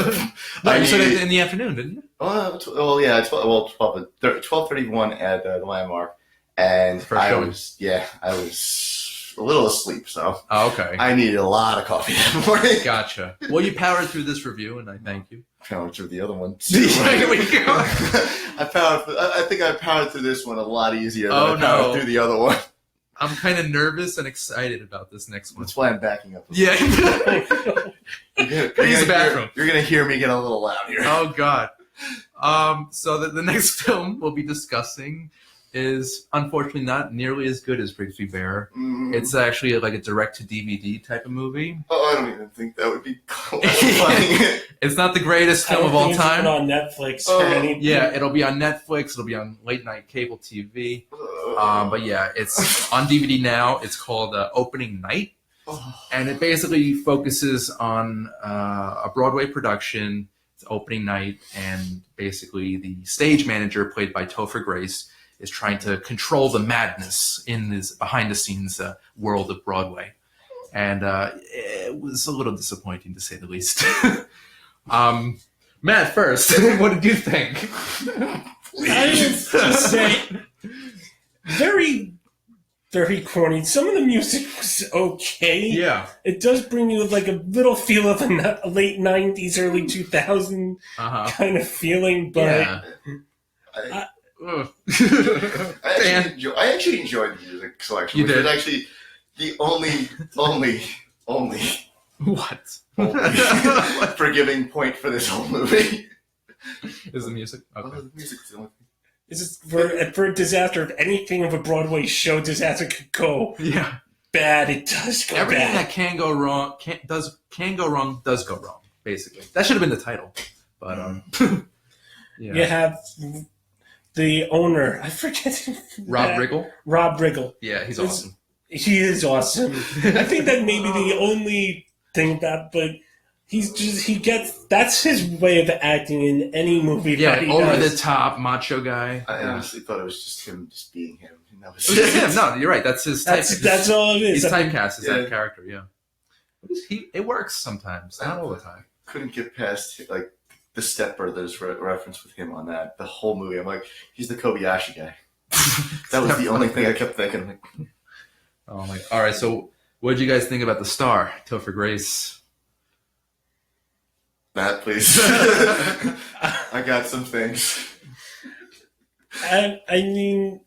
it in the afternoon, didn't you? 12:31 at the Landmark. And First I showing. was a little asleep, so Oh, okay. I needed a lot of coffee that morning. Gotcha. Well, you powered through this review, and I thank you. Powered through the other one. Here we go. I think I powered through this one a lot easier than Oh, I powered no. through the other one. I'm kind of nervous and excited about this next one. That's why I'm backing up. Yeah. Use the bathroom. You're gonna hear me get a little loud here. Oh, God. So the next film we'll be discussing is unfortunately not nearly as good as Brigsby Bear. Mm. It's actually like a direct-to-DVD type of movie. Oh, I don't even think that would be funny. It's not the greatest I film don't of all think it's even time. on Netflix Oh, or anything. Yeah, it'll be on Netflix. It'll be on late-night cable TV. But yeah, it's on DVD now. It's called Opening Night. And it basically focuses on a Broadway production. It's opening night, and basically the stage manager, played by Topher Grace, is trying to control the madness in this behind-the-scenes world of Broadway. And it was a little disappointing, to say the least. Matt, first, what did you think? I would just say, very, very corny. Some of the music was okay. Yeah. It does bring you like a little feel of a late 90s, early 2000 Uh-huh. kind of feeling, but Yeah. I Dan. actually enjoyed the music selection, You which did? was actually the only What? forgiving point for this whole movie. Is the music? Oh, Okay. the music's the only thing. this is for a disaster. If anything of a Broadway show disaster could go Yeah. bad, it does go Everything bad. that can go wrong does go wrong. Basically, that should have been the title. But yeah. You have the owner. I forget. Rob Riggle. Rob Riggle. Yeah, he's It's- awesome. He is awesome. I think that may be the only thing about, but that's his way of acting in any movie Yeah, that he over does. the top macho guy. I honestly thought it was just him just being him. And that was It's him. No, you're right. That's his type. That's all it is. He's typecast as Yeah. that character. Yeah. It works sometimes, not all the time. Couldn't get past like the Step Brothers reference with him on that. The whole movie, I'm like, he's the Kobayashi guy. That was the only thing I kept thinking. I'm like, Oh my! All right. So, what did you guys think about the star, Topher Grace? Matt, please. I got some things. I mean,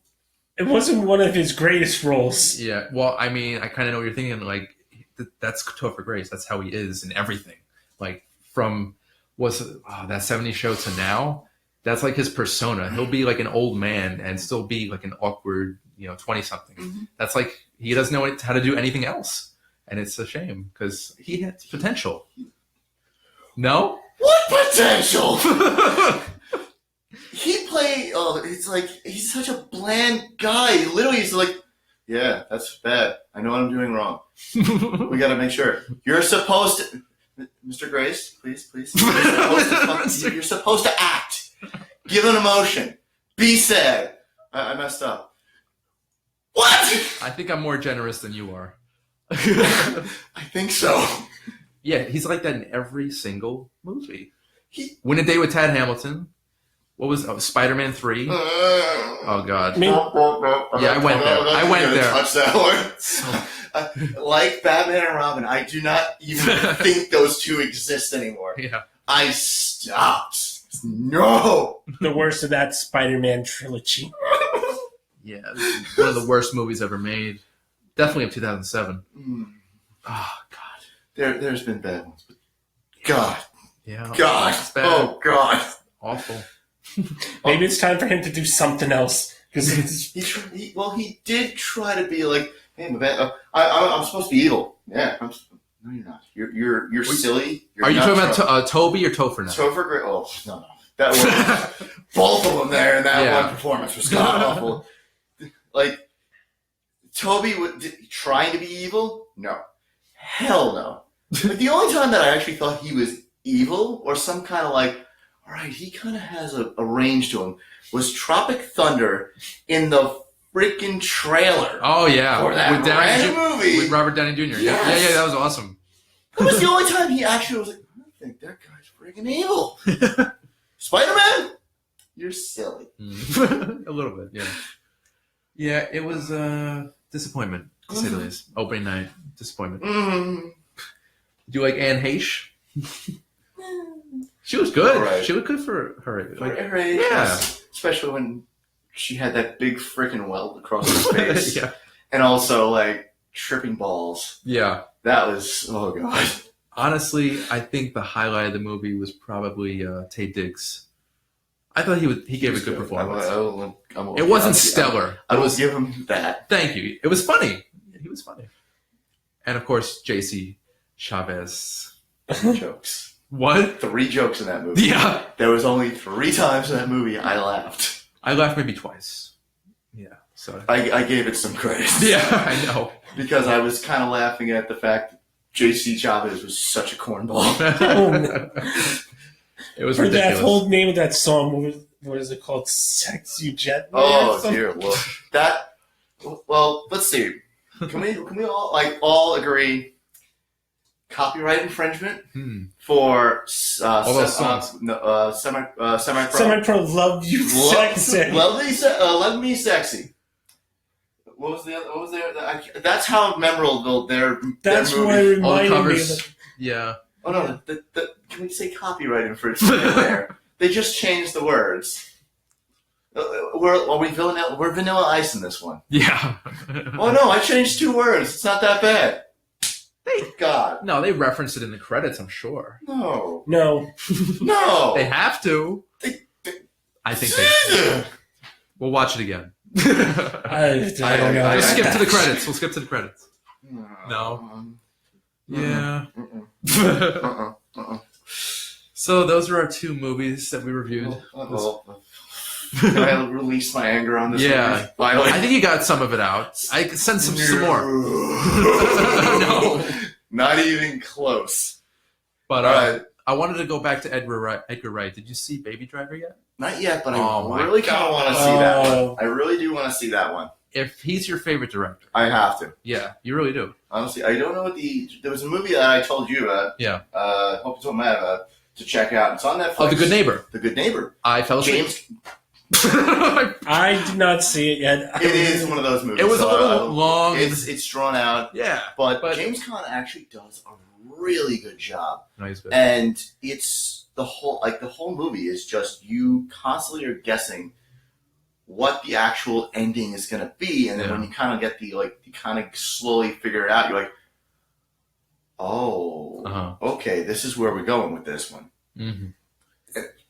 it wasn't one of his greatest roles. Yeah. Well, I mean, I kind of know what you're thinking. Like, that's Topher Grace. That's how he is in everything. Like, from that 70s show to now, that's like his persona. He'll be like an old man and still be like an awkward, 20-something. Mhm. That's like, he doesn't know how to do anything else. And it's a shame because he has potential. No? What potential? It's like, he's such a bland guy. Literally, he's like, yeah, that's bad. I know what I'm doing wrong. We got to make sure. You're supposed to, Mr. Grace, please. You're supposed to act. Give an emotion. Be sad. I messed up. What? I think I'm more generous than you are. I think so. Yeah, he's like that in every single movie. He- Win a Day with Tad Hamilton. What was Spider-Man 3? Oh, God. I mean, Yeah, I went there. I went there. Touch that one. Like Batman and Robin, I do not even think those two exist anymore. Yeah. I stopped. No. the worst of that Spider-Man trilogy. Yeah, this is one of the worst movies ever made. Definitely of 2007. Oh, God. There's been bad ones, but God. Yeah. God. It's bad. Oh, God. Awful. Maybe it's time for him to do something else. Because He did try to be like, hey, I'm supposed to be evil. Yeah. No, you're not. You're silly. Are you talking about Toby or Topher now? Topher Grace? Oh, no. That was both of them there in that one performance was god awful. Like, Toby trying to be evil? No. Hell no. Like, the only time that I actually thought he was evil or some kind of like, all right, he kind of has a range to him was Tropic Thunder in the freaking trailer. Oh, yeah. For that random movie. With Robert Downey Jr. Yes. Yeah, that was awesome. That was the only time he actually was like, I think that guy's freaking evil. Spider-Man? You're silly. A little bit, yeah. Yeah, it was a disappointment, to say the least. Opening night, disappointment. Mm. Do you like Anne Heche? She was good. Right. She was good for her. Like, Her age, yeah. especially when she had that big freaking welt across her face, yeah. and also like tripping balls. Yeah. That was god. Honestly, I think the highlight of the movie was probably Taye Diggs. I thought he gave a good performance. It wasn't stellar. I will give him that. Thank you. It was funny. He was funny. And of course, JC Chavez. Jokes. What? 3 jokes in that movie. Yeah. There was only 3 times in that movie I laughed. I laughed maybe twice. Yeah. So I gave it some credit. yeah, I know. Because I was kind of laughing at the fact that J.C. Chavez was such a cornball. It was For ridiculous. that whole name of that song, what is it called? Sex You Jet? Oh dear, well, let's see. Can we all agree? Copyright infringement for all those songs. Semi-Pro. Semi-Pro Love You Sexy. Love Me Sexy. What was the other? What was there? That's how memorable their That's movie. what it All the reminded me of. covers. Yeah. Oh no! Can we say copyright infringement there? They just changed the words. We're Vanilla Ice in this one. Yeah. Oh no! I changed 2 words. It's not that bad. Thank God. No, they referenced it in the credits, I'm sure. No. No. No. They have to. I think they We'll watch it again. I don't know. We'll skip to the credits. We'll skip to the credits. No. Yeah. So those are our 2 movies that we reviewed. Can I release my anger on this? Yeah. Movie? Finally. I think you got some of it out. I can send some more. No. Not even close. But I wanted to go back to Edgar Wright. Did you see Baby Driver yet? Not yet, but Oh I really kind of want to see that one. I really do want to see that one. If he's your favorite director. I have to. Yeah, you really do. Honestly, I don't know what there was a movie that I told you about. Yeah. Hope you told Matt about to check out. It's on Netflix. Oh, The Good Neighbor. The Good Neighbor. I fell asleep. I did not see it yet. It is one of those movies. It was a little long. It's drawn out. Yeah. But James Caan actually does a really good job. No, he's good. And it's the whole movie is just you constantly are guessing what the actual ending is going to be, and then when you kind of get you kind of slowly figure it out, you're like, oh, okay, this is where we're going with this one. Mm-hmm.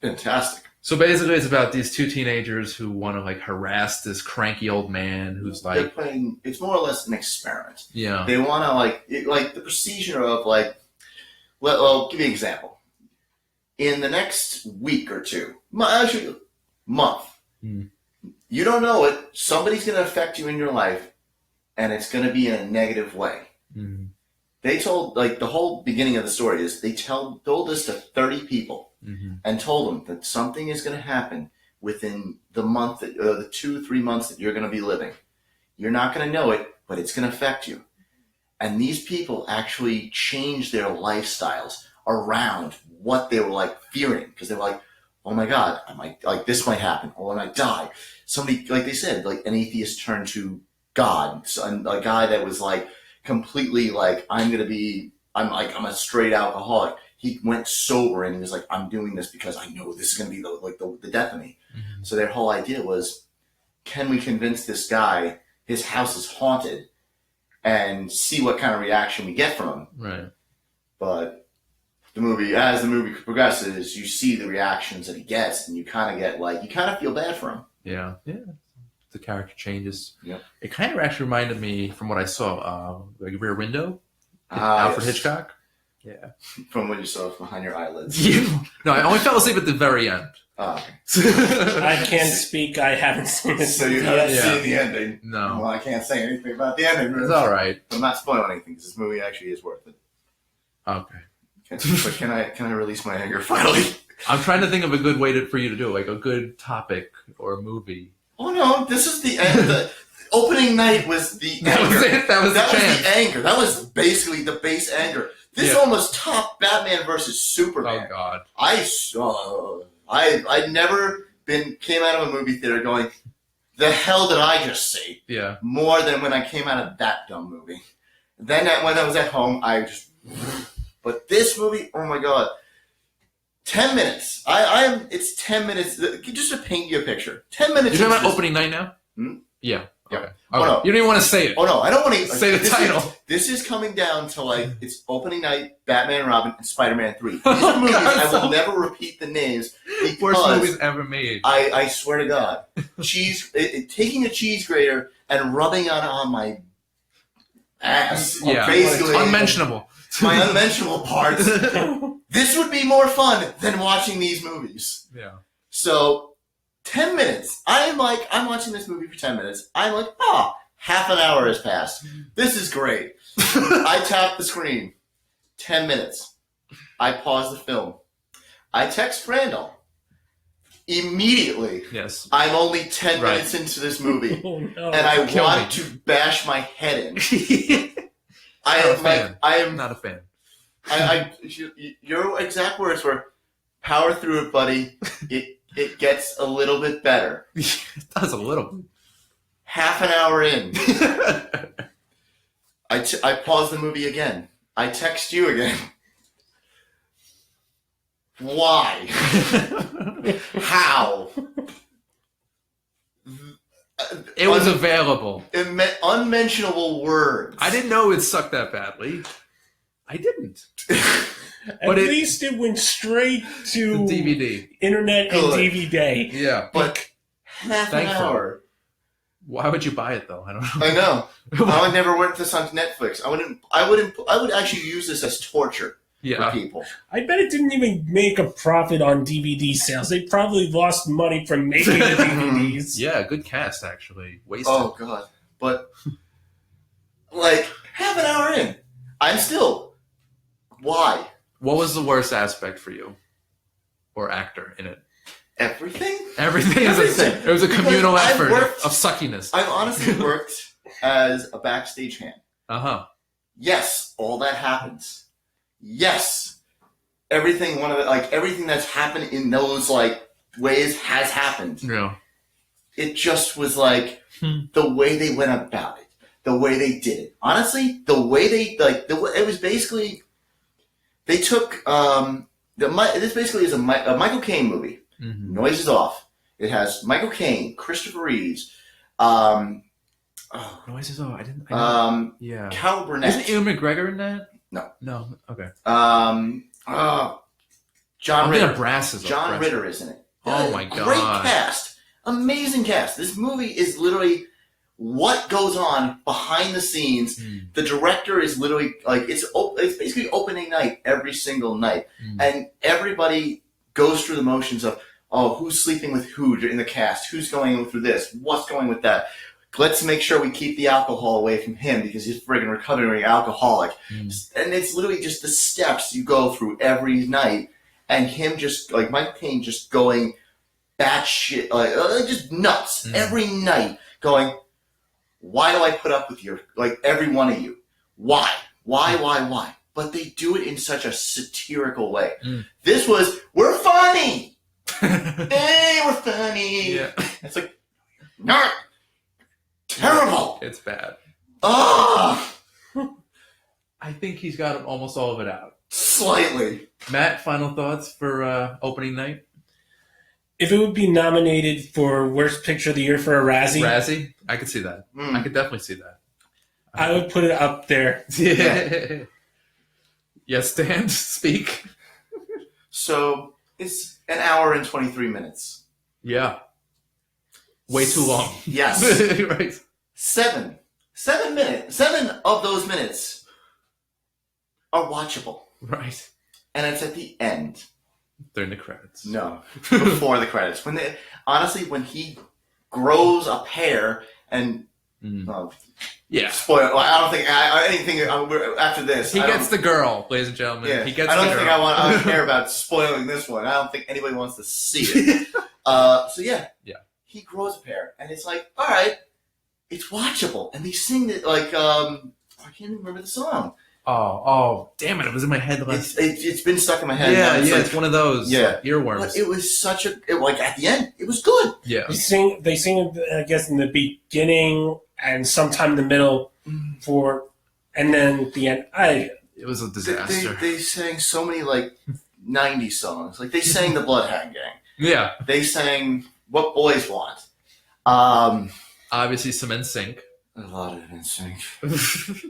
Fantastic. So basically, it's about these 2 teenagers who want to harass this cranky old man who's They're playing. It's more or less an experiment. Yeah. They want to the procedure of I'll give you an example. In the next week or 2, actually month, you don't know it. Somebody's going to affect you in your life, and it's going to be in a negative way. Mm-hmm. They told the whole beginning of the story is they told this to 30 people and told them that something is going to happen within the month the 2-3 months that you're going to be living. You're not going to know it, but it's going to affect you. And these people actually changed their lifestyles around what they were fearing, because they were oh my God, I might this might happen, or I might die. Somebody, like they said, an atheist turned to God, a guy that was completely I'm a straight alcoholic. He went sober and he was I'm doing this because I know this is going to be the death of me. Mm-hmm. So their whole idea was, can we convince this guy his house is haunted and see what kind of reaction we get from him? Right. But as the movie progresses, you see the reactions that he gets, and you kind of get you kind of feel bad for him. Yeah. Yeah. The character changes. Yep. It kind of actually reminded me, from what I saw, Rear Window, Alfred Hitchcock. Yeah. From what you saw behind your eyelids. No, I only fell asleep at the very end. Oh. I can't speak. I haven't seen it. So you haven't seen the ending? No. Well, I can't say anything about the ending. It's all right. I'm not spoiling anything because this movie actually is worth it. Okay. But can I release my anger finally? I'm trying to think of a good way for you to do it, a good topic or a movie. Oh no, this is the end. The opening night was the anger. That was it. That was the anger. That was basically the base anger. This almost topped Batman versus Superman. Oh God! I never came out of a movie theater going, the hell did I just see? Yeah. More than when I came out of that dumb movie. Then when I was at home, but this movie, oh my God. 10 minutes. It's 10 minutes. Just to paint you a picture. 10 minutes. You're talking about opening night now? Hmm? Yeah. Yeah. Okay. Oh, no. You don't even want to say it. Oh, no. I don't want to say the title. This is coming down to it's opening night, Batman and Robin, and Spider-Man 3. These are movies I will never repeat the names. Worst movies ever made. I swear to God. Taking a cheese grater and rubbing it on my ass. Yeah. Basically. Unmentionable. My unmentionable parts. This would be more fun than watching these movies. Yeah. So, 10 minutes. I'm watching this movie for 10 minutes. I'm like, half an hour has passed. This is great. I tap the screen. 10 minutes. I pause the film. I text Randall. Immediately. Yes. I'm only 10 minutes into this movie. Oh, no. And I want to bash my head in. I am not a fan. Your exact words were, "Power through it, buddy. It gets a little bit better." It does a little. Half an hour in, I pause the movie again. I text you again. Why? How? It was available. Unmentionable words. I didn't know it sucked that badly. I didn't. At least it went straight to DVD, internet, and DVD. Yeah, but half an hour. Why would you buy it though? I don't know. I know. I would never rent this on Netflix. I would actually use this as torture for people. I bet it didn't even make a profit on DVD sales. They probably lost money from making the DVDs. Yeah, good cast actually. Wasted. Oh God! But half an hour in, I'm still. Why? What was the worst aspect for you, or actor in it? Everything. Everything. It was a communal effort of suckiness. I've honestly worked as a backstage hand. Yes, all that happens. Yes, everything. Everything that's happened in those ways has happened. Yeah. It just was the way they went about it, the way they did it. Honestly, the way they it was basically. They took this basically is a Michael Caine movie. Mm-hmm. Noise is off. It has Michael Caine, Christopher Reeves, Noise is off. I didn't. Yeah. Carol Burnett. Isn't Ewan McGregor in that? No. Okay. John Ritter. Brass is John Ritter is in it. Oh my God! Great cast, amazing cast. This movie is literally. What goes on behind the scenes? The director is literally it's basically opening night every single night, and everybody goes through the motions of who's sleeping with who in the cast, who's going through this, what's going with that. Let's make sure we keep the alcohol away from him because he's friggin' recovering alcoholic, and it's literally just the steps you go through every night, and him just Michael Caine just going batshit just nuts every night, going. Why do I put up with every one of you? Why? But they do it in such a satirical way. This was, we're funny! Hey, we're funny! Yeah. It's not terrible! It's bad. Ah! I think he's got almost all of it out. Slightly. Matt, final thoughts for opening night? If it would be nominated for Worst Picture of the Year for a Razzie, I could see that. I could definitely see that. I would put it up there. Yeah. Yes, Dan, speak. So it's an hour and 23 minutes. Yeah. Way too long. Yes. Right. 7 minutes. 7 of those minutes are watchable. Right. And it's at the end. During the credits. No, before the credits. When he grows a pair and spoil. I don't think anything after this. He gets the girl, ladies and gentlemen. Yeah, he gets. I don't the think girl. I care about spoiling this one. I don't think anybody wants to see it. So yeah, he grows a pair, and it's all right, it's watchable, and they sing it I can't even remember the song. Damn it! It was in my head. It's been stuck in my head. Yeah, It's like, it's one of those earworms. But it was such a like at the end, it was good. Yeah, They sing, I guess, in the beginning and sometime in the middle and then the end. it was a disaster. They sang so many like 90s songs. Like they sang the Bloodhound Gang. Yeah, They sang What Boys Want. obviously some NSYNC. A lot of NSYNC.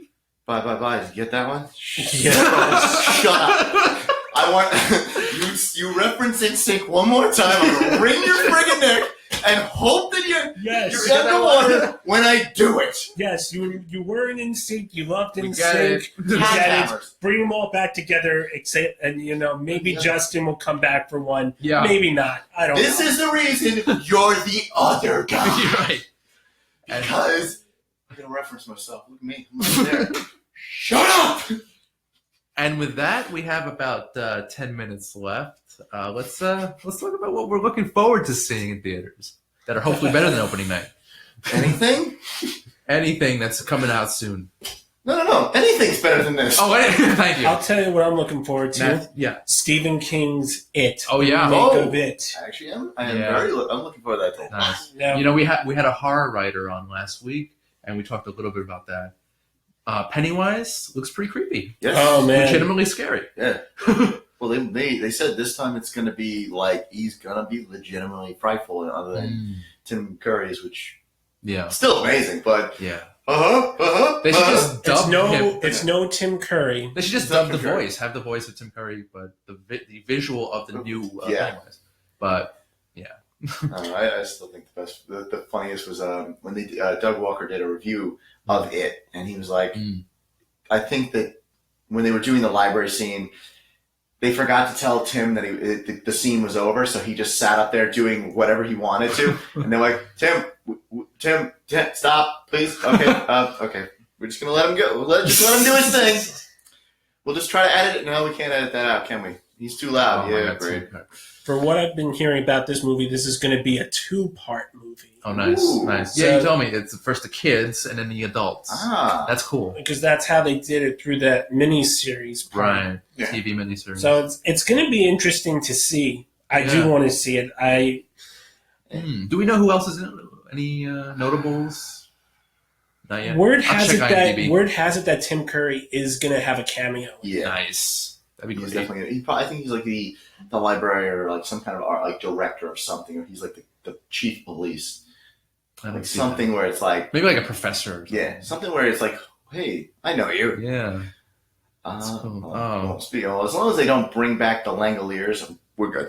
Bye, bye, bye. Did you get that one? Yeah. Shut up. I want you reference NSYNC one more time. I'm gonna wring your friggin' neck and hope that you're underwater when I do it. Yes, you were in NSYNC. You loved We NSYNC. got it. You got it. Hammers. Bring them all back together. And maybe Justin will come back for one. Yeah. Maybe not. I don't know. This is the reason you're the other guy. You're right. Because I'm gonna reference myself. Look at me. I'm right there. Shut up. And with that, we have about 10 minutes left. Let's talk about what we're looking forward to seeing in theaters that are hopefully better than opening night. Anything? Anything that's coming out soon. No. Anything's better than this. Oh, thank you. I'll tell you what I'm looking forward to. Matt, yeah. Stephen King's It. Oh, yeah. Remake of It. I actually am. I'm Yeah. looking forward to that. Nice. Now, You know, we had a horror writer on last week, and we talked a little bit about that. Pennywise looks pretty creepy. Yes. Oh, man. Legitimately scary. Yeah. Well, they said this time it's going to be like he's going to be legitimately frightful, other than Tim Curry's, which Yeah. still amazing, but Yeah. They They should just dub him. it's no Tim Curry. They should just It's dub not the Tim Curry. voice. Have the voice of Tim Curry, but the visual of the new Yeah. Pennywise. But I still think the funniest was when they Doug Walker did a review of it, and he was like, I think that when they were doing the library scene, they forgot to tell Tim that the scene was over, so he just sat up there doing whatever he wanted to, and they're like, Tim, stop, please. Okay, we're just gonna let him go. Just let him do his thing. We'll just try to edit it. No, we can't edit that out, can we? He's too loud. Oh my Yeah, God, great. For what I've been hearing about this movie, this is going to be a 2-part movie. Oh, nice, Ooh. nice. So- Yeah, you told me it's first the kids and then the adults. Ah, That's cool. Because that's how they did it through that mini-series part. Right. Yeah. TV miniseries. So it's going to be interesting to see. I Yeah. do want to see it. Do we know who else is in it? Any notables? Not yet. Word I'll has check it IMDb. that Tim Curry is going to have a cameo. yeah. Nice. That'd be He's great. definitely. I think he's like the librarian or like some kind of art, like director of something, or he's like the chief of police, I like don't see something where it's like, that. Maybe like a professor. Or something. yeah, something where it's like, hey, I know you. Yeah. That's cool. Well, as long as they don't bring back the Langoliers, we're good.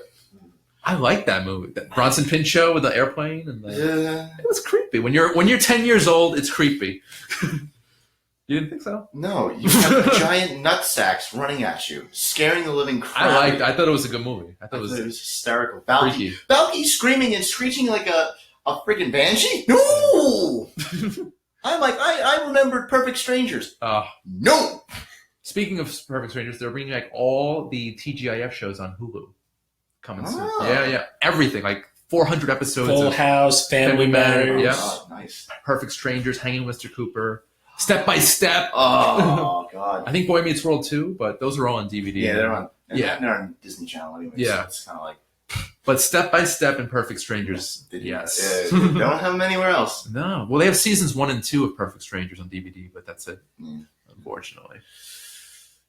I like that movie. That Bronson Pinchot with the airplane and Yeah. it was creepy. When you're 10 years old, it's creepy. You didn't think so? No, you have giant nut sacks running at you, scaring the living crap. I thought it was a good movie. I thought it was hysterical. freaky. Balky screaming and screeching like a freaking banshee. No, I'm like I remembered Perfect Strangers. No. Speaking of Perfect Strangers, they're bringing back all the TGIF shows on Hulu. Coming soon. Oh. Yeah. Everything. Like 400 episodes Full of House, Family Family Matters. Matters. Yeah. Oh, nice. Perfect Strangers, Hanging with Mr. Cooper, Step by Step. Oh God. I think Boy Meets World too, but those are all on DVD. Yeah, they're on. Yeah. They're on Disney Channel anyway. Yeah. So it's kind of like But Step by Step and Perfect Strangers, yes. They don't have them anywhere else. No. Well, they have seasons 1 and 2 of Perfect Strangers on DVD, but that's it, unfortunately.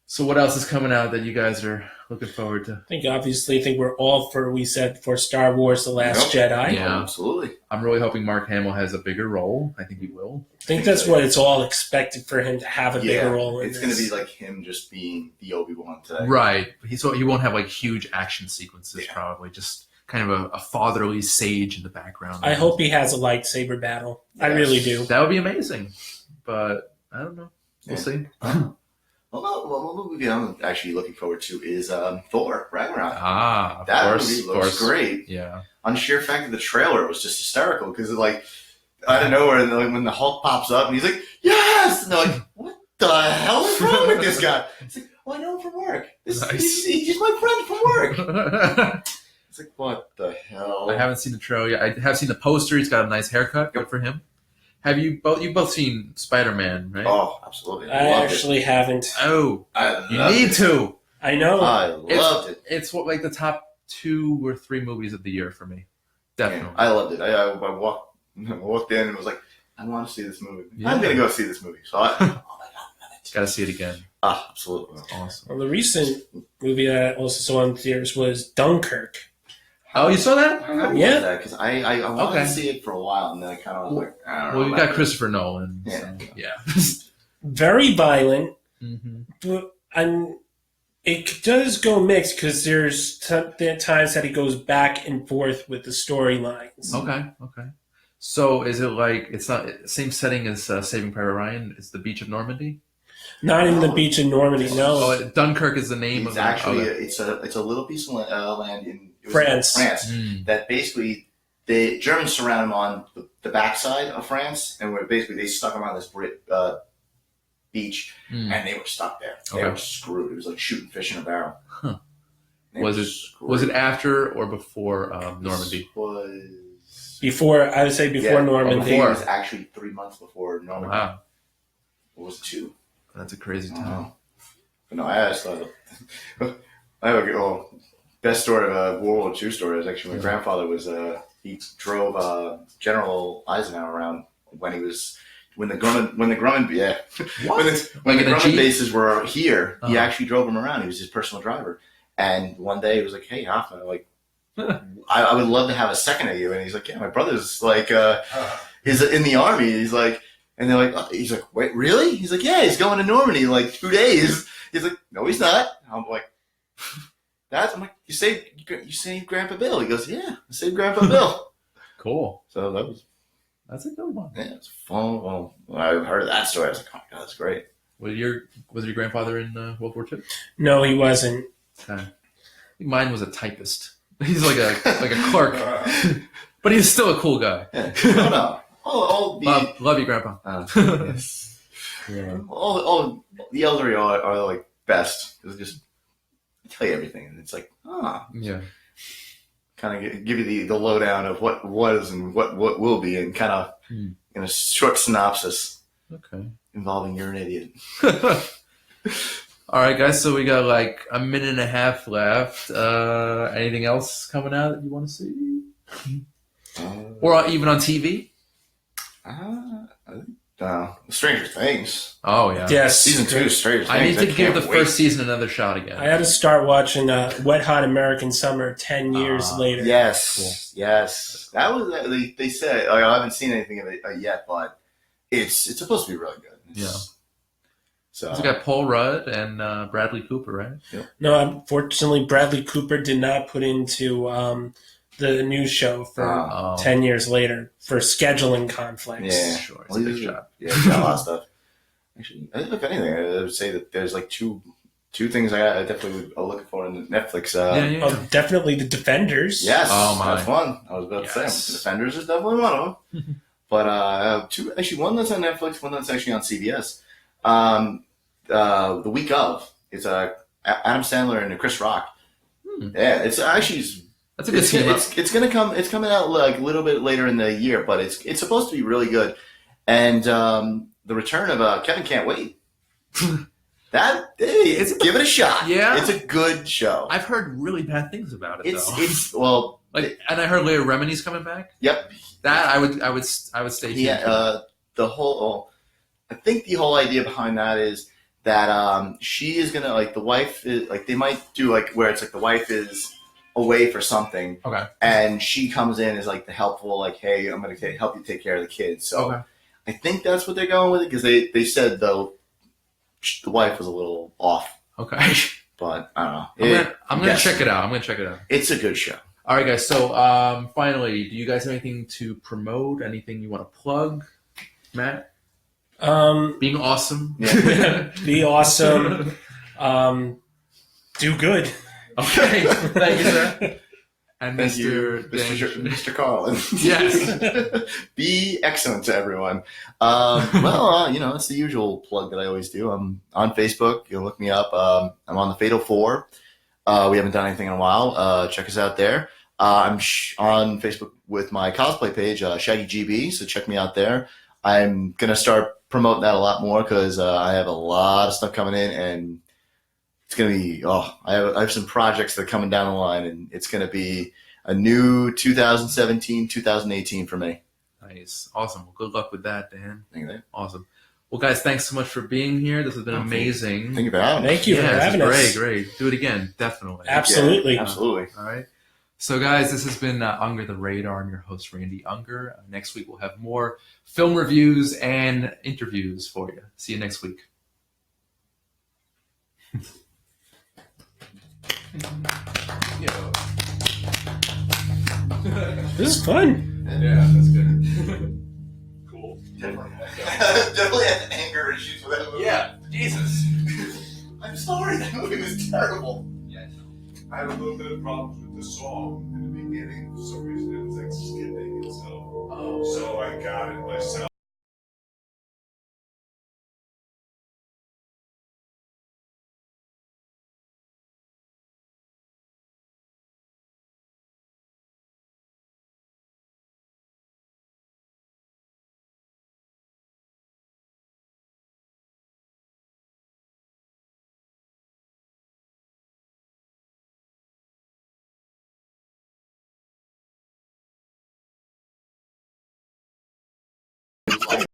So what else is coming out that you guys are looking forward to? I think we're all for Star Wars: The Last Jedi. Yeah. Absolutely. I'm really hoping Mark Hamill has a bigger role. I think he will. I think that's what it's all expected for him to have a bigger role in It's this. going to be like him just being the Obi-Wan today. Right. He won't have like huge action sequences, Yeah. probably. Just kind of a fatherly sage in the background. I hope he has a lightsaber battle. I Yes. really do. That would be amazing. But I don't know. We'll Yeah. see. Well, one movie I'm actually looking forward to is Thor Ragnarok. Of That course. movie Of looks course. great. Yeah. On sheer fact of the trailer, it was just hysterical because like out of nowhere, and like, when the Hulk pops up and he's like, "Yes!" and they're like, "What the hell is wrong with this guy?" It's like, "Oh, I know him from work. Nice. He's my friend from work." It's like, what the hell? I haven't seen the trailer yet. I have seen the poster. He's got a nice haircut. Good for him. Have you both seen Spider-Man, right? Oh, absolutely. I Loved actually haven't. Oh, I you loved need it. to. I know. I loved it. It's what like the top 2 or 3 movies of the year for me. Definitely. Yeah, I loved it. I walked in and was like, I want to see this movie. Yeah. I'm going to go see this movie. So oh my God, Got to see it again. absolutely. Awesome. Well, the recent movie that I also saw in theaters was Dunkirk. Oh, you saw that? Yeah. Because I wanted Okay. to see it for a while, and then I kind of was like, I don't know. Well, you about got Christopher Nolan. Yeah. So, yeah. Very violent, Mm-hmm. but it does go mixed because there's times that he goes back and forth with the storylines. Okay. So is it like it's not same setting as Saving Private Ryan? It's the beach of Normandy. Not in the beach in Normandy, no. Oh, Dunkirk is the name It's of actually it. it's a little piece of land in France. Mm. That basically the Germans surround them on the backside of France, and where basically they stuck them on this beach, Mm. and they were stuck there. They Okay. were screwed. It was like shooting fish in a barrel. Huh. They Was were it screwed. after or before Normandy? This was Before, I would say before Yeah, Normandy. I think it was actually 3 months before Normandy. Wow, It was 2. that's a crazy I time. don't know. But no, I just thought I have a best story of a World War II story is actually my grandfather was he drove General Eisenhower around when the Grumman when the Like in a Grumman Jeep? bases were here, he Uh-huh. actually drove him around. He was his personal driver. And one day he was like, "Hey, Hoffman, like I would love to have a second of you." And he's like, "Yeah, my brother's like is in the army." He's like, and they're like, he's like, "Wait, really?" He's like, "Yeah, he's going to Normandy in like 2 days." He's like, "No, he's not." I'm like, I'm like, you saved Grandpa Bill. He goes, "Yeah, I saved Grandpa Bill." Cool. So That's a good one. yeah, it's fun. Well, when I heard that story, I was like, "Oh my God, that's great." Was your grandfather in World War II? No, he wasn't. I think mine was a typist. He's like a clerk, but he's still a cool guy. Yeah. No. Love you, Grandpa. Yes. Yeah. all the elderly are like best. They just tell you everything, and it's like, Yeah. kind of give you the lowdown of what was and what will be, and kind of in a short synopsis Okay. involving "You're an Idiot." All right, guys. So we got like a minute and a half left. Anything else coming out that you want to see, or even on TV? Stranger Things. Oh yeah. Yes. Season 2 of Stranger Things. I need to give can't the wait. first season another shot again. I had to start watching Wet Hot American Summer 10 years later. Yes, yes. That was they said. Like, I haven't seen anything of it yet, but it's supposed to be really good. Yeah. So It's got Paul Rudd and Bradley Cooper, right? No, unfortunately, Bradley Cooper did not put into the new show for Oh. 10 years later for scheduling conflicts. Yeah. Sure. It's a big shot. Yeah, it's got a lot of stuff. Actually, if anything, I would say that there's like two things I definitely would look for in Netflix. Yeah. Oh, definitely The Defenders. Yes, Oh, my. that's one. I was about to Yes. say Defenders is definitely one of them. But two, actually, one that's on Netflix, one that's actually on CBS. The week of it's Adam Sandler and Chris Rock. Yeah, it's actually That's a good team up. it's gonna come. It's coming out like a little bit later in the year, but it's supposed to be really good. And the return of Kevin Can't Wait. Give it a shot. Yeah. it's a good show. I've heard really bad things about it though. It's well, and I heard Leah Remini's coming back. yep. That I would stay tuned. Yeah, the whole. I think the whole idea behind that is that she is gonna like the wife is like they might do like where it's like the wife is away for something, Okay. and she comes in as like the helpful like, hey, I'm gonna help you take care of the kids. So Okay. I think that's what they're going with it because they said the wife was a little off, Okay. but I don't know. I'm gonna yes. check it out. I'm gonna check it out. It's a good show. All right, guys. So finally, do you guys have anything to promote? Anything you want to plug, Matt? Being awesome. Yeah. Be awesome. Do good. Okay. Thank you, sir. And Thank you, Mr. Mr. Carlin. Yes. Be excellent to everyone. It's the usual plug that I always do. I'm on Facebook. You can look me up. I'm on the Fatal 4. We haven't done anything in a while. Check us out there. I'm on Facebook with my cosplay page, Shaggy GB, so check me out there. I'm gonna start promoting that a lot more because I have a lot of stuff coming in, and it's gonna be I have some projects that are coming down the line, and it's gonna be a new 2017, 2018 for me. Nice. Awesome. Well, good luck with that, Dan. Thank you. Awesome. Well, guys, thanks so much for being here. This has been amazing. Thank you for having me. Thank you for having us. Great. Do it again, definitely. Absolutely. Yeah, absolutely. All right. So, guys, this has been Under the Radar. I'm your host, Randy Unger. Next week, we'll have more film reviews and interviews for you. See you next week. This is fun. Yeah, that's good. Cool. Definitely had anger issues with that movie. Yeah, Jesus. I'm sorry, that movie was terrible. Yeah. I had a little bit of problems with the song in the beginning. For some reason, it was like skipping itself. Oh. So I got it myself.